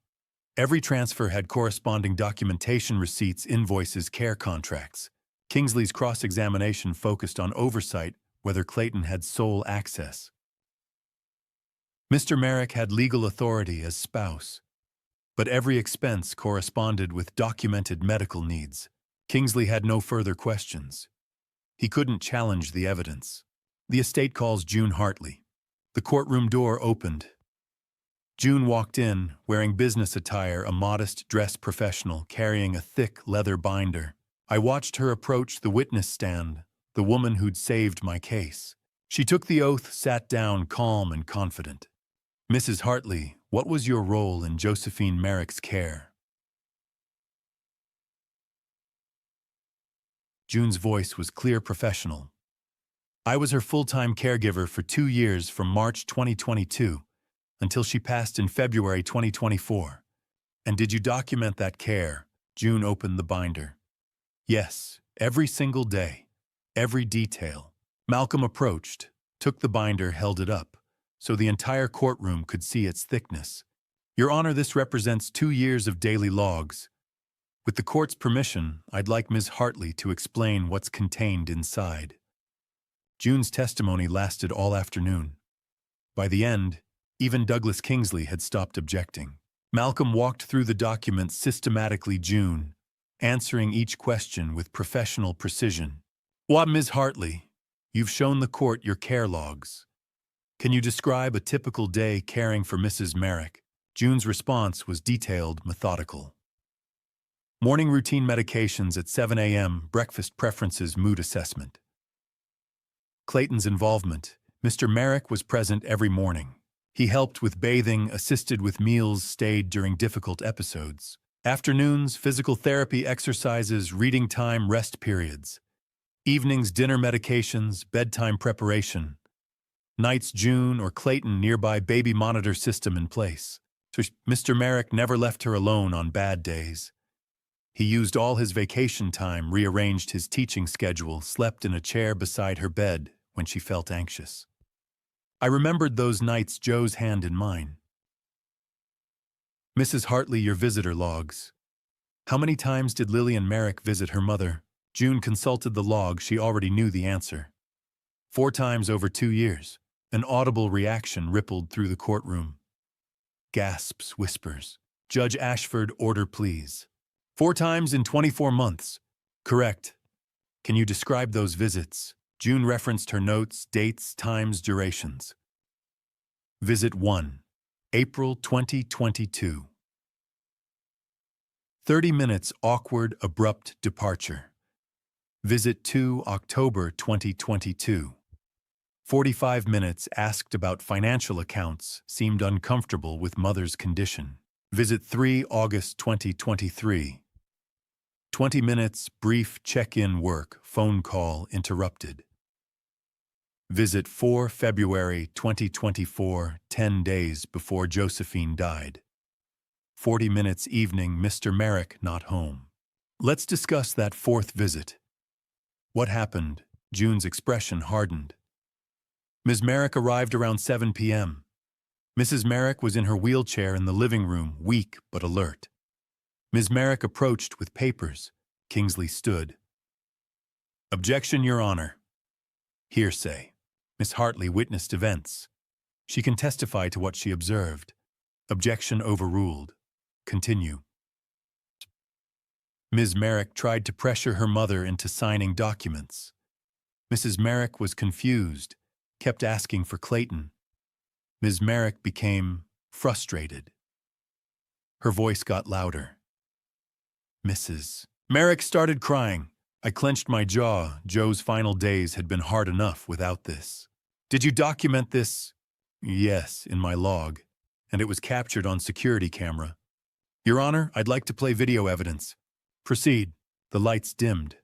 Every transfer had corresponding documentation, receipts, invoices, care contracts. Kingsley's cross-examination focused on oversight, whether Clayton had sole access. Mr. Merrick had legal authority as spouse, but every expense corresponded with documented medical needs. Kingsley had no further questions. He couldn't challenge the evidence. The estate calls June Hartley. The courtroom door opened. June walked in, wearing business attire, a modest dressed professional carrying a thick leather binder. I watched her approach the witness stand, the woman who'd saved my case. She took the oath, sat down, calm and confident. Mrs. Hartley, what was your role in Josephine Merrick's care? June's voice was clear, professional. I was her full-time caregiver for 2 years, from March 2022 until she passed in February 2024. And did you document that care? June opened the binder. Yes, every single day, every detail. Malcolm approached, took the binder, held it up, so the entire courtroom could see its thickness. Your Honor, this represents 2 years of daily logs. With the court's permission, I'd like Ms. Hartley to explain what's contained inside. June's testimony lasted all afternoon. By the end, even Douglas Kingsley had stopped objecting. Malcolm walked through the documents systematically, June, answering each question with professional precision. What, Ms. Hartley? You've shown the court your care logs. Can you describe a typical day caring for Mrs. Merrick? June's response was detailed, methodical. Morning routine medications at 7 a.m., breakfast preferences, mood assessment. Clayton's involvement. Mr. Merrick was present every morning. He helped with bathing, assisted with meals, stayed during difficult episodes. Afternoons, physical therapy, exercises, reading time, rest periods. Evenings, dinner, medications, bedtime preparation. Nights, June or Clayton, nearby baby monitor system in place. So Mr. Merrick never left her alone on bad days. He used all his vacation time, rearranged his teaching schedule, slept in a chair beside her bed when she felt anxious. I remembered those nights, Joe's hand in mine. Mrs. Hartley, your visitor logs. How many times did Lillian Merrick visit her mother? June consulted the log. She already knew the answer. 4 times over 2 years. An audible reaction rippled through the courtroom. Gasps, whispers. Judge Ashford, order please. 4 times in 24 months. Correct. Can you describe those visits? June referenced her notes, dates, times, durations. Visit 1, April 2022. 30 minutes, awkward, abrupt departure. Visit 2, October 2022. 45 minutes asked about financial accounts seemed uncomfortable with mother's condition. Visit 3 August 2023. 20 minutes brief check-in work, phone call interrupted. Visit 4 February 2024, 10 days before Josephine died. 40 minutes evening, Mr. Merrick not home. Let's discuss that fourth visit. What happened? June's expression hardened. Ms. Merrick arrived around 7 p.m. Mrs. Merrick was in her wheelchair in the living room, weak but alert. Ms. Merrick approached with papers. Kingsley stood. Objection, Your Honor. Hearsay. Miss Hartley witnessed events. She can testify to what she observed. Objection overruled. Continue. Ms. Merrick tried to pressure her mother into signing documents. Mrs. Merrick was confused, kept asking for Clayton. Ms. Merrick became frustrated. Her voice got louder. Mrs. Merrick started crying. I clenched my jaw. Joe's final days had been hard enough without this. Did you document this? Yes, in my log, and it was captured on security camera. Your Honor, I'd like to play video evidence. Proceed. The lights dimmed.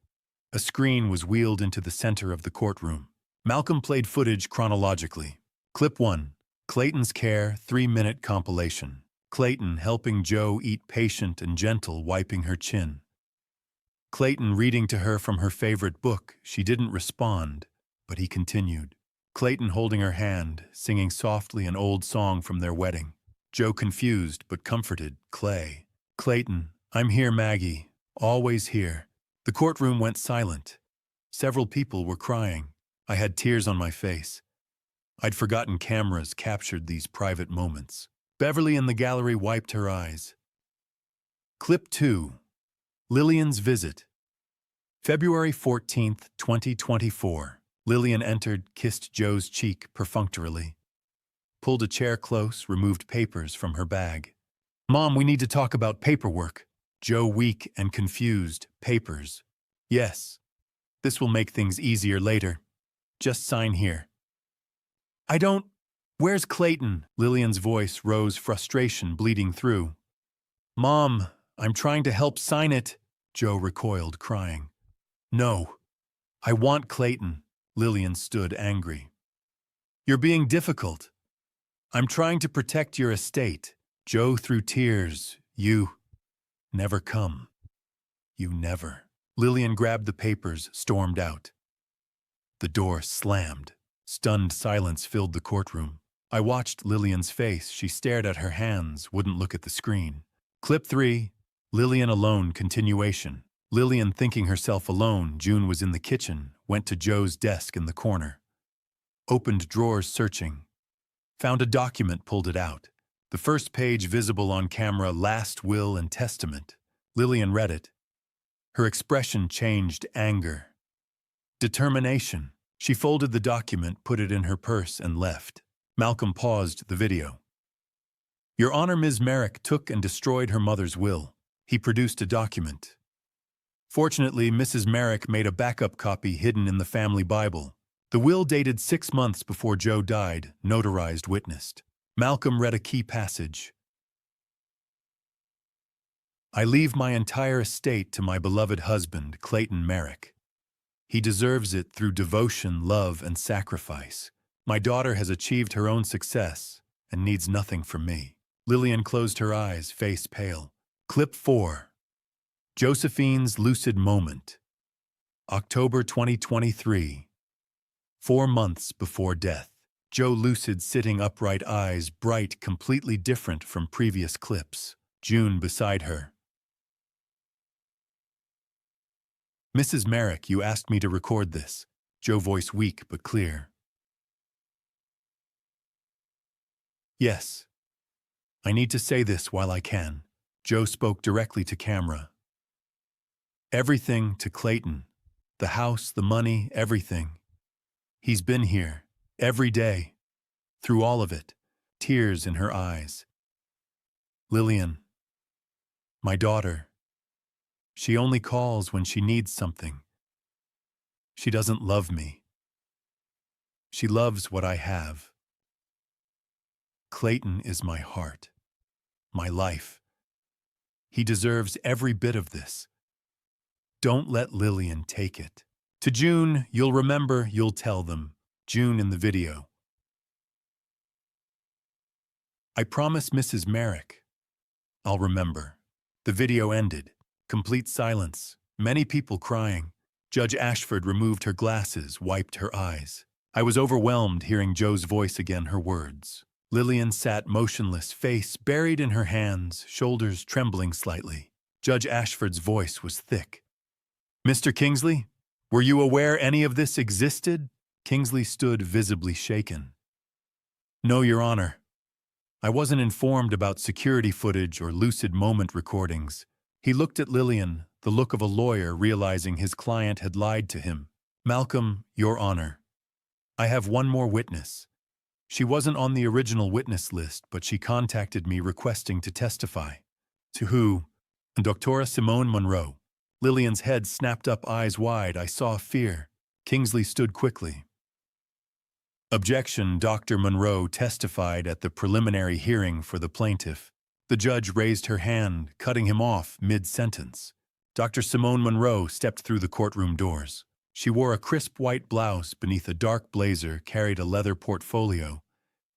A screen was wheeled into the center of the courtroom. Malcolm played footage chronologically. Clip 1. Clayton's Care 3-minute compilation. Clayton helping Joe eat patient and gentle, wiping her chin. Clayton reading to her from her favorite book. She didn't respond, but he continued. Clayton holding her hand, singing softly an old song from their wedding. Joe confused but comforted. Clayton, I'm here, Maggie. Always here. The courtroom went silent. Several people were crying. I had tears on my face. I'd forgotten cameras captured these private moments. Beverly in the gallery wiped her eyes. Clip 2. Lillian's visit. February 14th, 2024. Lillian entered, kissed Joe's cheek perfunctorily. Pulled a chair close, removed papers from her bag. Mom, we need to talk about paperwork. Joe, weak and confused. Papers. Yes. This will make things easier later. Just sign here. I don't... Where's Clayton? Lillian's voice rose, frustration bleeding through. Mom, I'm trying to help sign it. Joe recoiled, crying. No. I want Clayton. Lillian stood angry. You're being difficult. I'm trying to protect your estate. Joe through tears. You never come. You never. Lillian grabbed the papers, stormed out. The door slammed. Stunned silence filled the courtroom. I watched Lillian's face. She stared at her hands, wouldn't look at the screen. Clip 3. Lillian alone continuation. Lillian thinking herself alone. June was in the kitchen, went to Joe's desk in the corner. Opened drawers searching. Found a document, pulled it out. The first page visible on camera, last will and testament. Lillian read it. Her expression changed, anger. Determination. She folded the document, put it in her purse, and left. Malcolm paused the video. Your Honor, Ms. Merrick took and destroyed her mother's will. He produced a document. Fortunately, Mrs. Merrick made a backup copy hidden in the family Bible. The will dated 6 months before Joe died, notarized, witnessed. Malcolm read a key passage. I leave my entire estate to my beloved husband, Clayton Merrick. He deserves it through devotion, love, and sacrifice. My daughter has achieved her own success and needs nothing from me. Lillian closed her eyes, face pale. Clip 4. Josephine's lucid moment. October 2023. 4 months before death. Joe lucid, sitting upright, eyes bright, completely different from previous clips. June beside her. Mrs. Merrick, you asked me to record this. Joe, voice weak but clear. Yes. I need to say this while I can. Joe spoke directly to camera. Everything to Clayton. The house, the money, everything. He's been here. Every day. Through all of it. Tears in her eyes. Lillian. My daughter. She only calls when she needs something. She doesn't love me. She loves what I have. Clayton is my heart, my life. He deserves every bit of this. Don't let Lillian take it. To June, you'll remember, you'll tell them. June in the video. I promise Mrs. Merrick. I'll remember. The video ended. Complete silence. Many people crying. Judge Ashford removed her glasses, wiped her eyes. I was overwhelmed hearing Joe's voice again, her words. Lillian sat motionless, face buried in her hands, shoulders trembling slightly. Judge Ashford's voice was thick. Mr. Kingsley, were you aware any of this existed? Kingsley stood visibly shaken. No, Your Honor. I wasn't informed about security footage or lucid moment recordings. He looked at Lillian, the look of a lawyer realizing his client had lied to him. Malcolm, Your Honor, I have one more witness. She wasn't on the original witness list, but she contacted me requesting to testify. To who? Dr. Simone Monroe. Lillian's head snapped up, eyes wide. I saw fear. Kingsley stood quickly. Objection. Dr. Monroe testified at the preliminary hearing for the plaintiff. The judge raised her hand, cutting him off mid-sentence. Dr. Simone Monroe stepped through the courtroom doors. She wore a crisp white blouse beneath a dark blazer, carried a leather portfolio,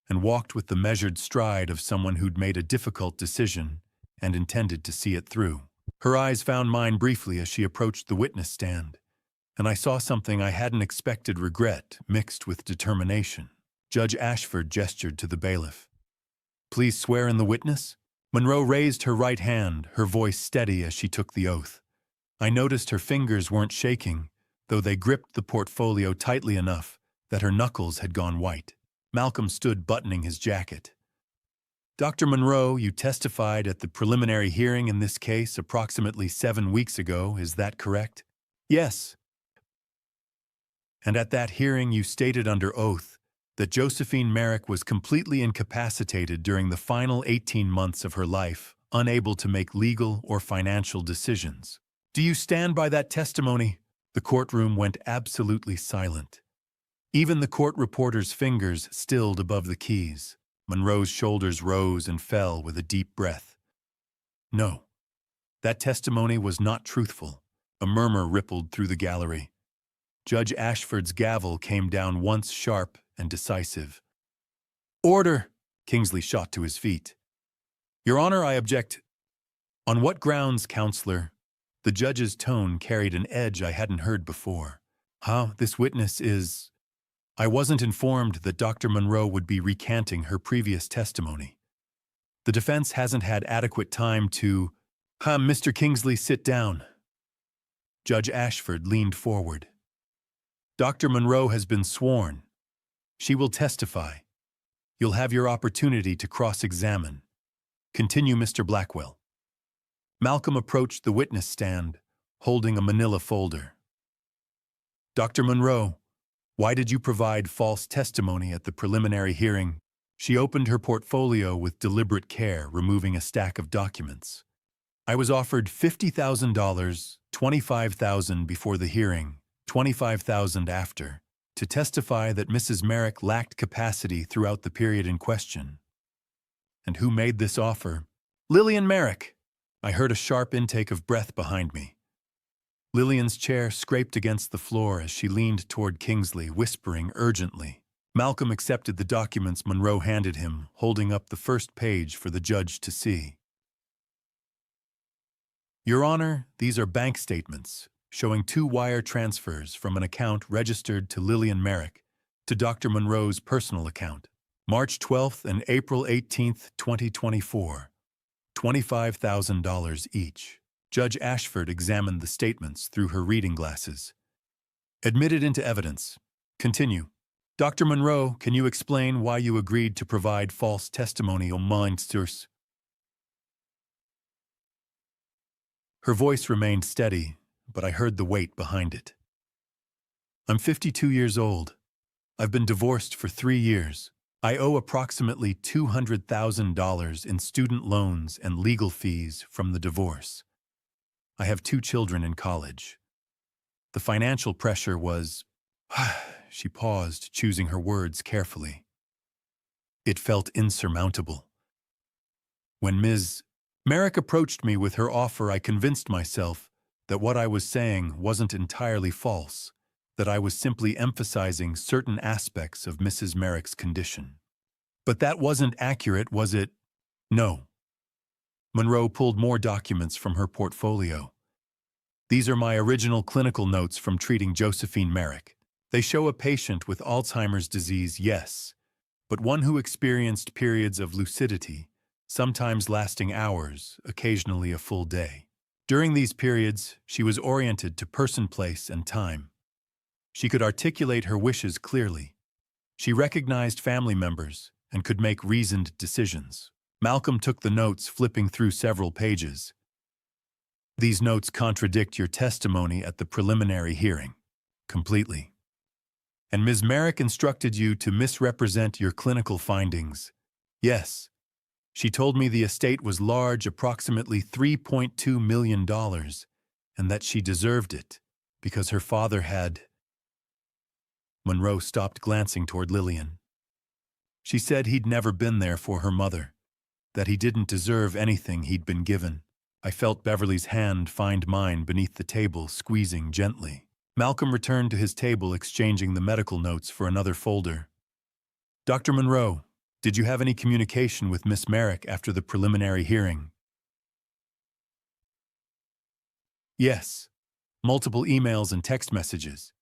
and walked with the measured stride of someone who'd made a difficult decision and intended to see it through. Her eyes found mine briefly as she approached the witness stand, and I saw something I hadn't expected: regret mixed with determination. Judge Ashford gestured to the bailiff. Please swear in the witness? Monroe raised her right hand, her voice steady as she took the oath. I noticed her fingers weren't shaking, though they gripped the portfolio tightly enough that her knuckles had gone white. Malcolm stood buttoning his jacket. Dr. Monroe, you testified at the preliminary hearing in this case approximately 7 weeks ago, is that correct? Yes. And at that hearing you stated under oath that Josephine Merrick was completely incapacitated during the final 18 months of her life, unable to make legal or financial decisions. Do you stand by that testimony? The courtroom went absolutely silent. Even the court reporter's fingers stilled above the keys. Monroe's shoulders rose and fell with a deep breath. No, that testimony was not truthful. A murmur rippled through the gallery. Judge Ashford's gavel came down once, sharp and decisive. Order! Kingsley shot to his feet. Your Honor, I object. On what grounds, counselor? The judge's tone carried an edge I hadn't heard before. This witness is... I wasn't informed that Dr. Monroe would be recanting her previous testimony. The defense hasn't had adequate time to... Mr. Kingsley, sit down. Judge Ashford leaned forward. Dr. Monroe has been sworn. She will testify. You'll have your opportunity to cross-examine. Continue, Mr. Blackwell. Malcolm approached the witness stand, holding a manila folder. Dr. Monroe, why did you provide false testimony at the preliminary hearing? She opened her portfolio with deliberate care, removing a stack of documents. I was offered $50,000, $25,000 before the hearing, $25,000 after, to testify that Mrs. Merrick lacked capacity throughout the period in question. And who made this offer? Lillian Merrick. I heard a sharp intake of breath behind me. Lillian's chair scraped against the floor as she leaned toward Kingsley, whispering urgently. Malcolm accepted the documents Monroe handed him, holding up the first page for the judge to see. Your Honor, these are bank statements showing 2 wire transfers from an account registered to Lillian Merrick to Dr. Monroe's personal account. March 12th and April 18th, 2024. $25,000 each. Judge Ashford examined the statements through her reading glasses. Admitted into evidence. Continue. Dr. Monroe, can you explain why you agreed to provide false testimony on Mindsters? Her voice remained steady, but I heard the weight behind it. I'm 52 years old. I've been divorced for 3 years. I owe approximately $200,000 in student loans and legal fees from the divorce. I have 2 children in college. The financial pressure was... she paused, choosing her words carefully. It felt insurmountable. When Ms. Merrick approached me with her offer, I convinced myself that what I was saying wasn't entirely false, that I was simply emphasizing certain aspects of Mrs. Merrick's condition. But that wasn't accurate, was it? No. Monroe pulled more documents from her portfolio. These are my original clinical notes from treating Josephine Merrick. They show a patient with Alzheimer's disease, yes, but one who experienced periods of lucidity, sometimes lasting hours, occasionally a full day. During these periods, she was oriented to person, place, and time. She could articulate her wishes clearly. She recognized family members and could make reasoned decisions. Malcolm took the notes, flipping through several pages. These notes contradict your testimony at the preliminary hearing. Completely. And Ms. Merrick instructed you to misrepresent your clinical findings. Yes. She told me the estate was large, approximately $3.2 million, and that she deserved it because her father had... Monroe stopped, glancing toward Lillian. She said he'd never been there for her mother, that he didn't deserve anything he'd been given. I felt Beverly's hand find mine beneath the table, squeezing gently. Malcolm returned to his table, exchanging the medical notes for another folder. Dr. Monroe, did you have any communication with Miss Merrick after the preliminary hearing? Yes. Multiple emails and text messages.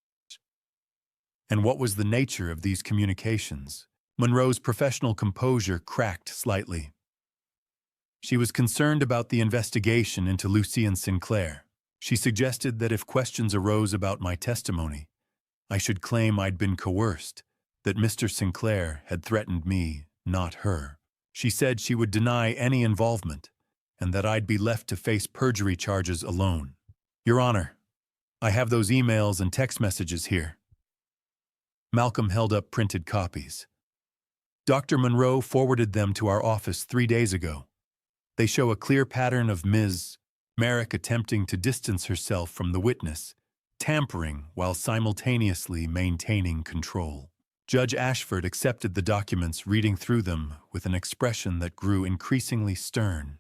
And what was the nature of these communications? Monroe's professional composure cracked slightly. She was concerned about the investigation into Lucien Sinclair. She suggested that if questions arose about my testimony, I should claim I'd been coerced, that Mr. Sinclair had threatened me, not her. She said she would deny any involvement, and that I'd be left to face perjury charges alone. Your Honor, I have those emails and text messages here. Malcolm held up printed copies. Dr. Monroe forwarded them to our office 3 days ago. They show a clear pattern of Ms. Merrick attempting to distance herself from the witness, tampering while simultaneously maintaining control. Judge Ashford accepted the documents, reading through them with an expression that grew increasingly stern.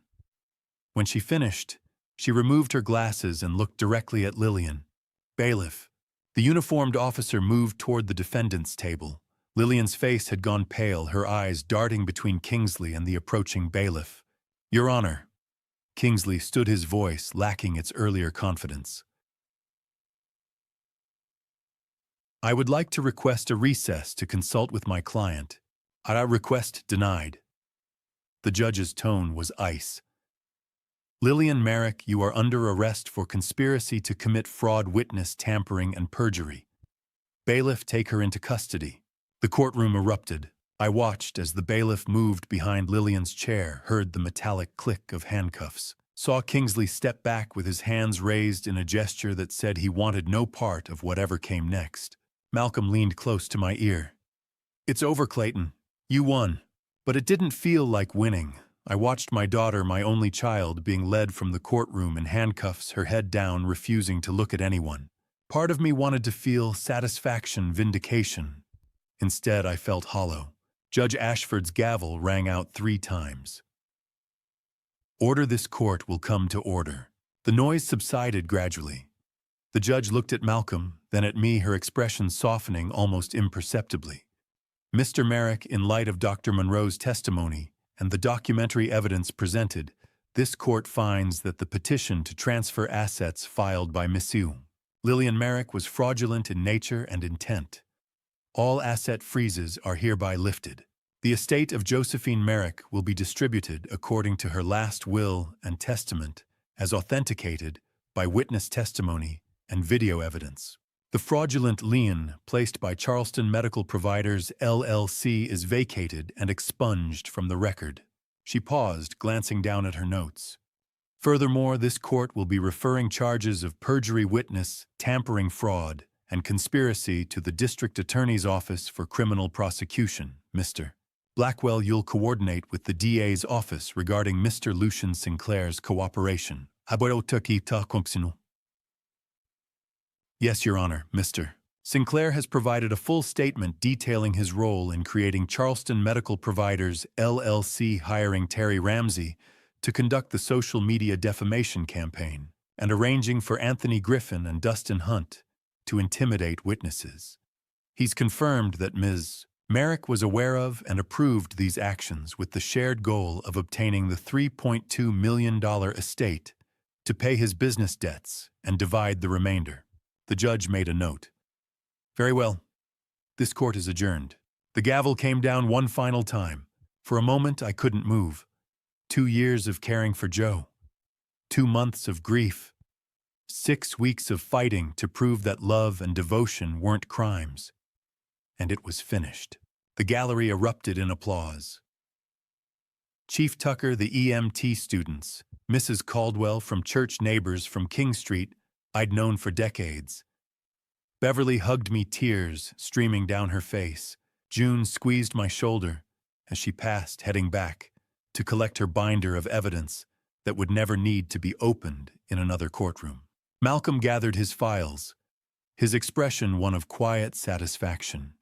When she finished, she removed her glasses and looked directly at Lillian. Bailiff. The uniformed officer moved toward the defendant's table. Lillian's face had gone pale, her eyes darting between Kingsley and the approaching bailiff. Your Honor. Kingsley stood, his voice lacking its earlier confidence. I would like to request a recess to consult with my client. Our request denied. The judge's tone was ice. Lillian Merrick, you are under arrest for conspiracy to commit fraud, witness tampering, and perjury. Bailiff, take her into custody. The courtroom erupted. I watched as the bailiff moved behind Lillian's chair, heard the metallic click of handcuffs, saw Kingsley step back with his hands raised in a gesture that said he wanted no part of whatever came next. Malcolm leaned close to my ear. It's over, Clayton. You won. But it didn't feel like winning. I watched my daughter, my only child, being led from the courtroom in handcuffs, her head down, refusing to look at anyone. Part of me wanted to feel satisfaction, vindication. Instead, I felt hollow. Judge Ashford's gavel rang out 3 times. Order, this court will come to order. The noise subsided gradually. The judge looked at Malcolm, then at me, her expression softening almost imperceptibly. Mr. Merrick, in light of Dr. Monroe's testimony and the documentary evidence presented, this court finds that the petition to transfer assets filed by Monsieur Lillian Merrick was fraudulent in nature and intent. All asset freezes are hereby lifted. The estate of Josephine Merrick will be distributed according to her last will and testament, as authenticated by witness testimony and video evidence. The fraudulent lien placed by Charleston Medical Providers, LLC, is vacated and expunged from the record. She paused, glancing down at her notes. Furthermore, this court will be referring charges of perjury, witness, tampering, fraud, and conspiracy to the District Attorney's Office for Criminal Prosecution. Mr. Blackwell, you'll coordinate with the DA's office regarding Mr. Lucien Sinclair's cooperation. Yes, Your Honor, Mr. Sinclair has provided a full statement detailing his role in creating Charleston Medical Providers LLC, hiring Terry Ramsey to conduct the social media defamation campaign, and arranging for Anthony Griffin and Dustin Hunt to intimidate witnesses. He's confirmed that Ms. Merrick was aware of and approved these actions with the shared goal of obtaining the $3.2 million estate to pay his business debts and divide the remainder. The judge made a note. Very well. This court is adjourned. The gavel came down one final time. For a moment, I couldn't move. 2 years of caring for Joe. 2 months of grief. 6 weeks of fighting to prove that love and devotion weren't crimes. And it was finished. The gallery erupted in applause. Chief Tucker, the EMT students, Mrs. Caldwell from church neighbors from King Street I'd known for decades. Beverly hugged me, tears streaming down her face. June squeezed my shoulder as she passed, heading back to collect her binder of evidence that would never need to be opened in another courtroom. Malcolm gathered his files, his expression one of quiet satisfaction.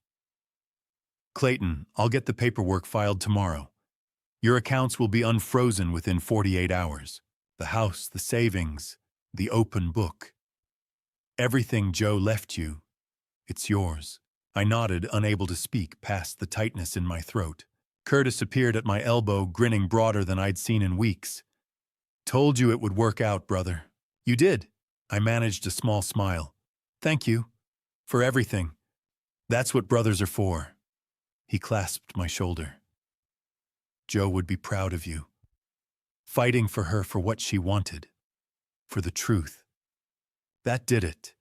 Clayton, I'll get the paperwork filed tomorrow. Your accounts will be unfrozen within 48 hours. The house, the savings, the open book. Everything Joe left you, it's yours. I nodded, unable to speak past the tightness in my throat. Curtis appeared at my elbow, grinning broader than I'd seen in weeks. Told you it would work out, brother. You did. I managed a small smile. Thank you. For everything. That's what brothers are for. He clasped my shoulder. Joe would be proud of you. Fighting for her for what she wanted. For the truth. That did it.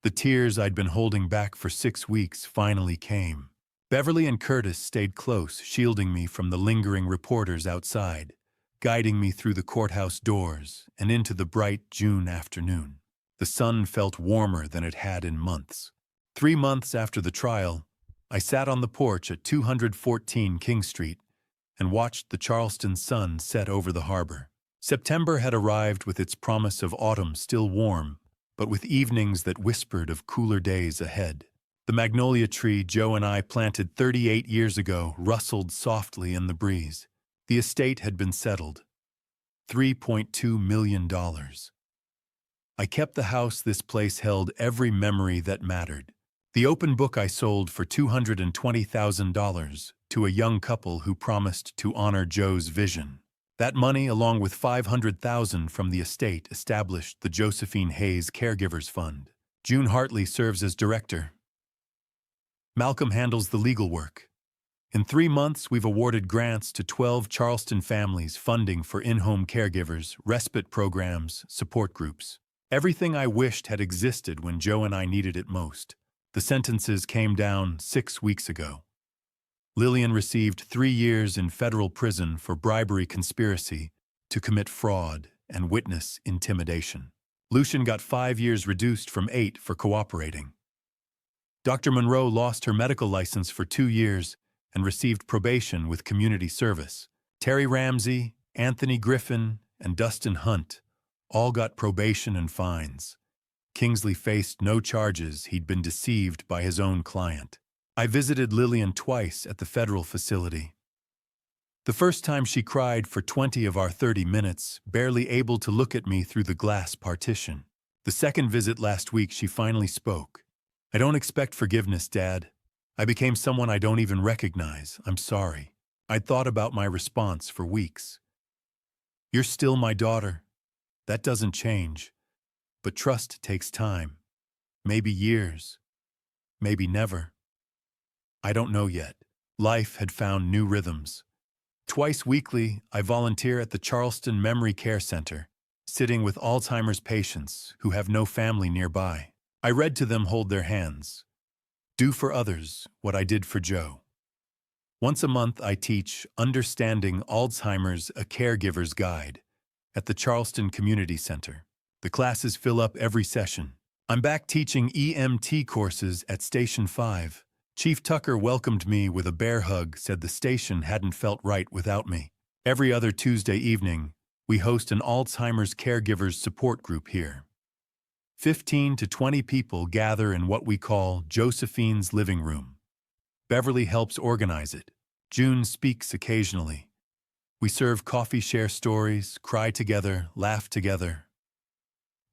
The tears I'd been holding back for 6 weeks finally came. Beverly and Curtis stayed close, shielding me from the lingering reporters outside, guiding me through the courthouse doors and into the bright June afternoon. The sun felt warmer than it had in months. 3 months after the trial, I sat on the porch at 214 King Street and watched the Charleston sun set over the harbor. September had arrived with its promise of autumn still warm, but with evenings that whispered of cooler days ahead. The magnolia tree Joe and I planted 38 years ago rustled softly in the breeze. The estate had been settled. $3.2 million. I kept the house. This place held every memory that mattered. The open book I sold for $220,000 to a young couple who promised to honor Joe's vision. That money, along with $500,000 from the estate, established the Josephine Hayes Caregivers Fund. June Hartley serves as director. Malcolm handles the legal work. In 3 months, we've awarded grants to 12 Charleston families, funding for in-home caregivers, respite programs, support groups. Everything I wished had existed when Joe and I needed it most. The sentences came down 6 weeks ago. Lillian received 3 years in federal prison for bribery conspiracy to commit fraud and witness intimidation. Lucian got 5 years reduced from 8 for cooperating. Dr. Monroe lost her medical license for 2 years and received probation with community service. Terry Ramsey, Anthony Griffin, and Dustin Hunt all got probation and fines. Kingsley faced no charges. He'd been deceived by his own client. I visited Lillian twice at the federal facility. The first time she cried for 20 of our 30 minutes, barely able to look at me through the glass partition. The second visit last week, she finally spoke. I don't expect forgiveness, Dad. I became someone I don't even recognize. I'm sorry. I'd thought about my response for weeks. You're still my daughter. That doesn't change. But trust takes time. Maybe years. Maybe never. I don't know yet. Life had found new rhythms. Twice weekly, I volunteer at the Charleston Memory Care Center, sitting with Alzheimer's patients who have no family nearby. I read to them, hold their hands. Do for others what I did for Joe. Once a month, I teach Understanding Alzheimer's, a Caregiver's Guide at the Charleston Community Center. The classes fill up every session. I'm back teaching EMT courses at Station 5. Chief Tucker welcomed me with a bear hug, said the station hadn't felt right without me. Every other Tuesday evening, we host an Alzheimer's caregivers support group here. 15 to 20 people gather in what we call Josephine's living room. Beverly helps organize it. June speaks occasionally. We serve coffee, share stories, cry together, laugh together.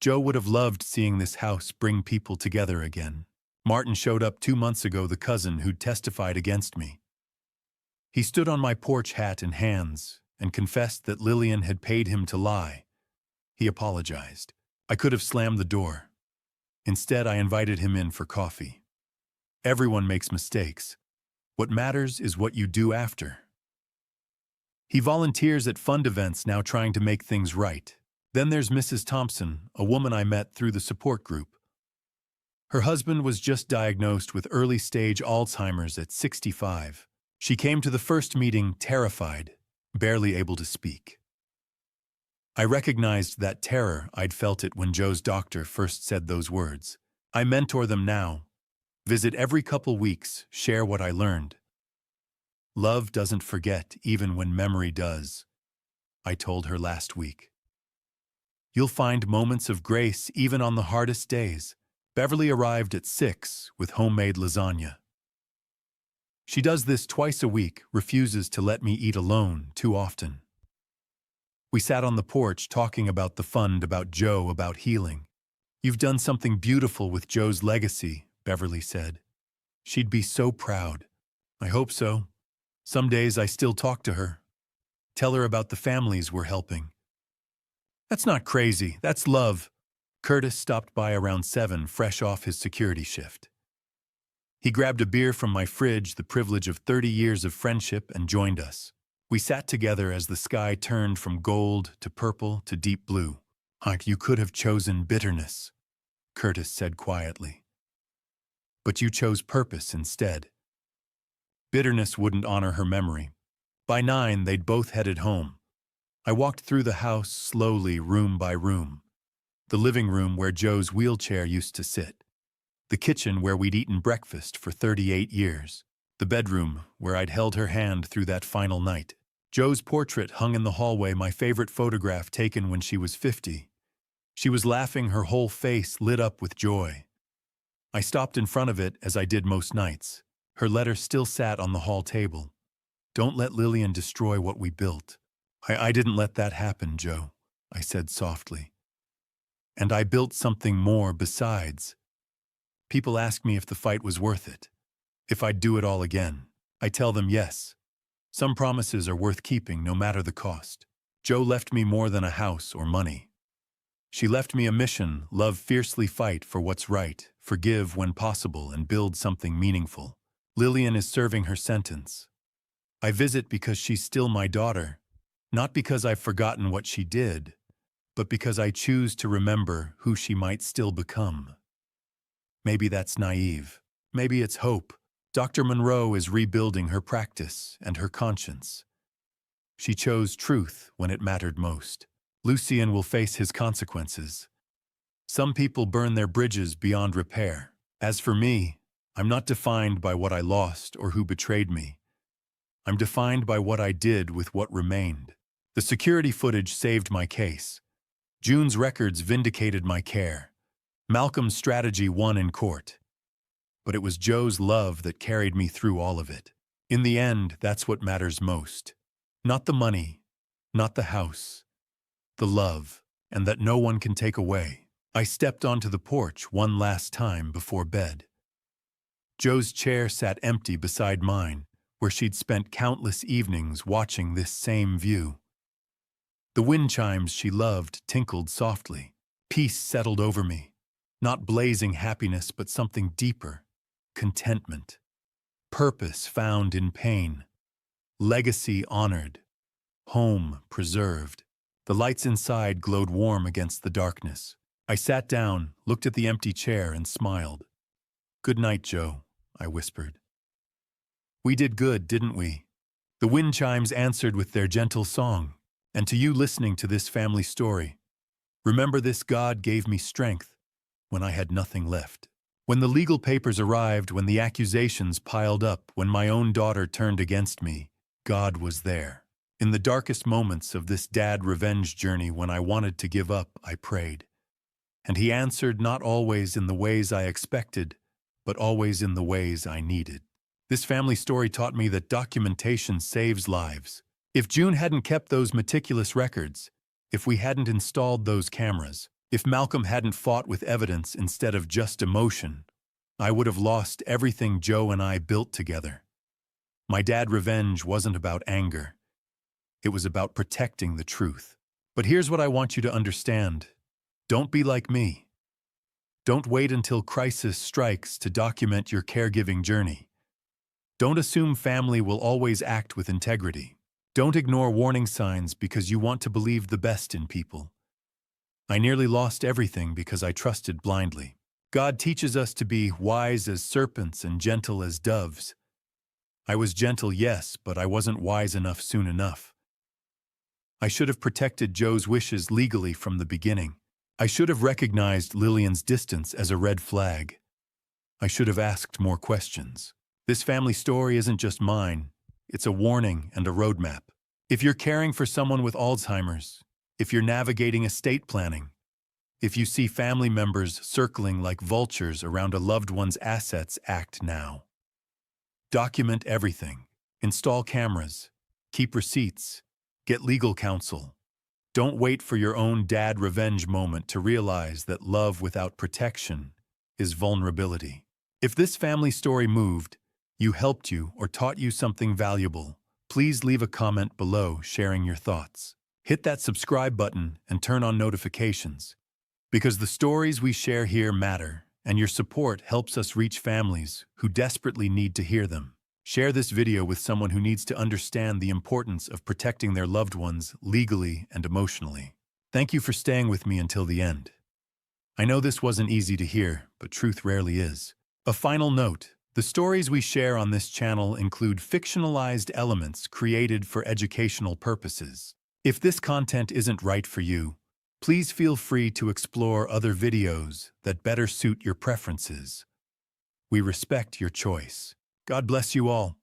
Joe would have loved seeing this house bring people together again. Martin showed up 2 months ago, the cousin who'd testified against me. He stood on my porch, hat in hands, and confessed that Lillian had paid him to lie. He apologized. I could have slammed the door. Instead, I invited him in for coffee. Everyone makes mistakes. What matters is what you do after. He volunteers at fund events now, trying to make things right. Then there's Mrs. Thompson, a woman I met through the support group. Her husband was just diagnosed with early-stage Alzheimer's at 65. She came to the first meeting terrified, barely able to speak. I recognized that terror. I'd felt it when Joe's doctor first said those words. I mentor them now. Visit every couple weeks, share what I learned. Love doesn't forget, even when memory does, I told her last week. You'll find moments of grace even on the hardest days. Beverly arrived at 6 with homemade lasagna. She does this twice a week, refuses to let me eat alone too often. We sat on the porch talking about the fund, about Joe, about healing. You've done something beautiful with Joe's legacy, Beverly said. She'd be so proud. I hope so. Some days I still talk to her. Tell her about the families we're helping. That's not crazy, that's love. Curtis stopped by around 7, fresh off his security shift. He grabbed a beer from my fridge, the privilege of 30 years of friendship, and joined us. We sat together as the sky turned from gold to purple to deep blue. You could have chosen bitterness, Curtis said quietly. But you chose purpose instead. Bitterness wouldn't honor her memory. By 9, they'd both headed home. I walked through the house slowly, room by room. The living room where Joe's wheelchair used to sit. The kitchen where we'd eaten breakfast for 38 years. The bedroom where I'd held her hand through that final night. Joe's portrait hung in the hallway, my favorite photograph taken when she was 50. She was laughing, her whole face lit up with joy. I stopped in front of it as I did most nights. Her letter still sat on the hall table. Don't let Lillian destroy what we built. I didn't let that happen, Joe, I said softly. And I built something more besides. People ask me if the fight was worth it, if I'd do it all again. I tell them yes. Some promises are worth keeping no matter the cost. Joe left me more than a house or money. She left me a mission: love fiercely, fight for what's right, forgive when possible, and build something meaningful. Lillian is serving her sentence. I visit because she's still my daughter, not because I've forgotten what she did, but because I choose to remember who she might still become. Maybe that's naive. Maybe it's hope. Dr. Monroe is rebuilding her practice and her conscience. She chose truth when it mattered most. Lucien will face his consequences. Some people burn their bridges beyond repair. As for me, I'm not defined by what I lost or who betrayed me. I'm defined by what I did with what remained. The security footage saved my case. June's records vindicated my care. Malcolm's strategy won in court. But it was Joe's love that carried me through all of it. In the end, that's what matters most. Not the money, not the house, the love, and that no one can take away. I stepped onto the porch one last time before bed. Joe's chair sat empty beside mine, where she'd spent countless evenings watching this same view. The wind chimes she loved tinkled softly. Peace settled over me. Not blazing happiness, but something deeper. Contentment. Purpose found in pain. Legacy honored. Home preserved. The lights inside glowed warm against the darkness. I sat down, looked at the empty chair, and smiled. "Good night, Joe," I whispered. "We did good, didn't we?" The wind chimes answered with their gentle song. And to you listening to this family story, remember this: God gave me strength when I had nothing left. When the legal papers arrived, when the accusations piled up, when my own daughter turned against me, God was there. In the darkest moments of this dad revenge journey, when I wanted to give up, I prayed. And he answered not always in the ways I expected, but always in the ways I needed. This family story taught me that documentation saves lives. If June hadn't kept those meticulous records, if we hadn't installed those cameras, if Malcolm hadn't fought with evidence instead of just emotion, I would have lost everything Joe and I built together. My dad revenge wasn't about anger. It was about protecting the truth. But here's what I want you to understand. Don't be like me. Don't wait until crisis strikes to document your caregiving journey. Don't assume family will always act with integrity. Don't ignore warning signs because you want to believe the best in people. I nearly lost everything because I trusted blindly. God teaches us to be wise as serpents and gentle as doves. I was gentle, yes, but I wasn't wise enough soon enough. I should have protected Joe's wishes legally from the beginning. I should have recognized Lillian's distance as a red flag. I should have asked more questions. This family story isn't just mine. It's a warning and a roadmap. If you're caring for someone with Alzheimer's, if you're navigating estate planning, if you see family members circling like vultures around a loved one's assets, act now. Document everything. Install cameras. Keep receipts. Get legal counsel. Don't wait for your own dad revenge moment to realize that love without protection is vulnerability. If this family story moved, you helped you, or taught you something valuable, please leave a comment below sharing your thoughts. Hit that subscribe button and turn on notifications, because the stories we share here matter, and your support helps us reach families who desperately need to hear them. Share this video with someone who needs to understand the importance of protecting their loved ones legally and emotionally. Thank you for staying with me until the end. I know this wasn't easy to hear, but truth rarely is. A final note. The stories we share on this channel include fictionalized elements created for educational purposes. If this content isn't right for you, please feel free to explore other videos that better suit your preferences. We respect your choice. God bless you all.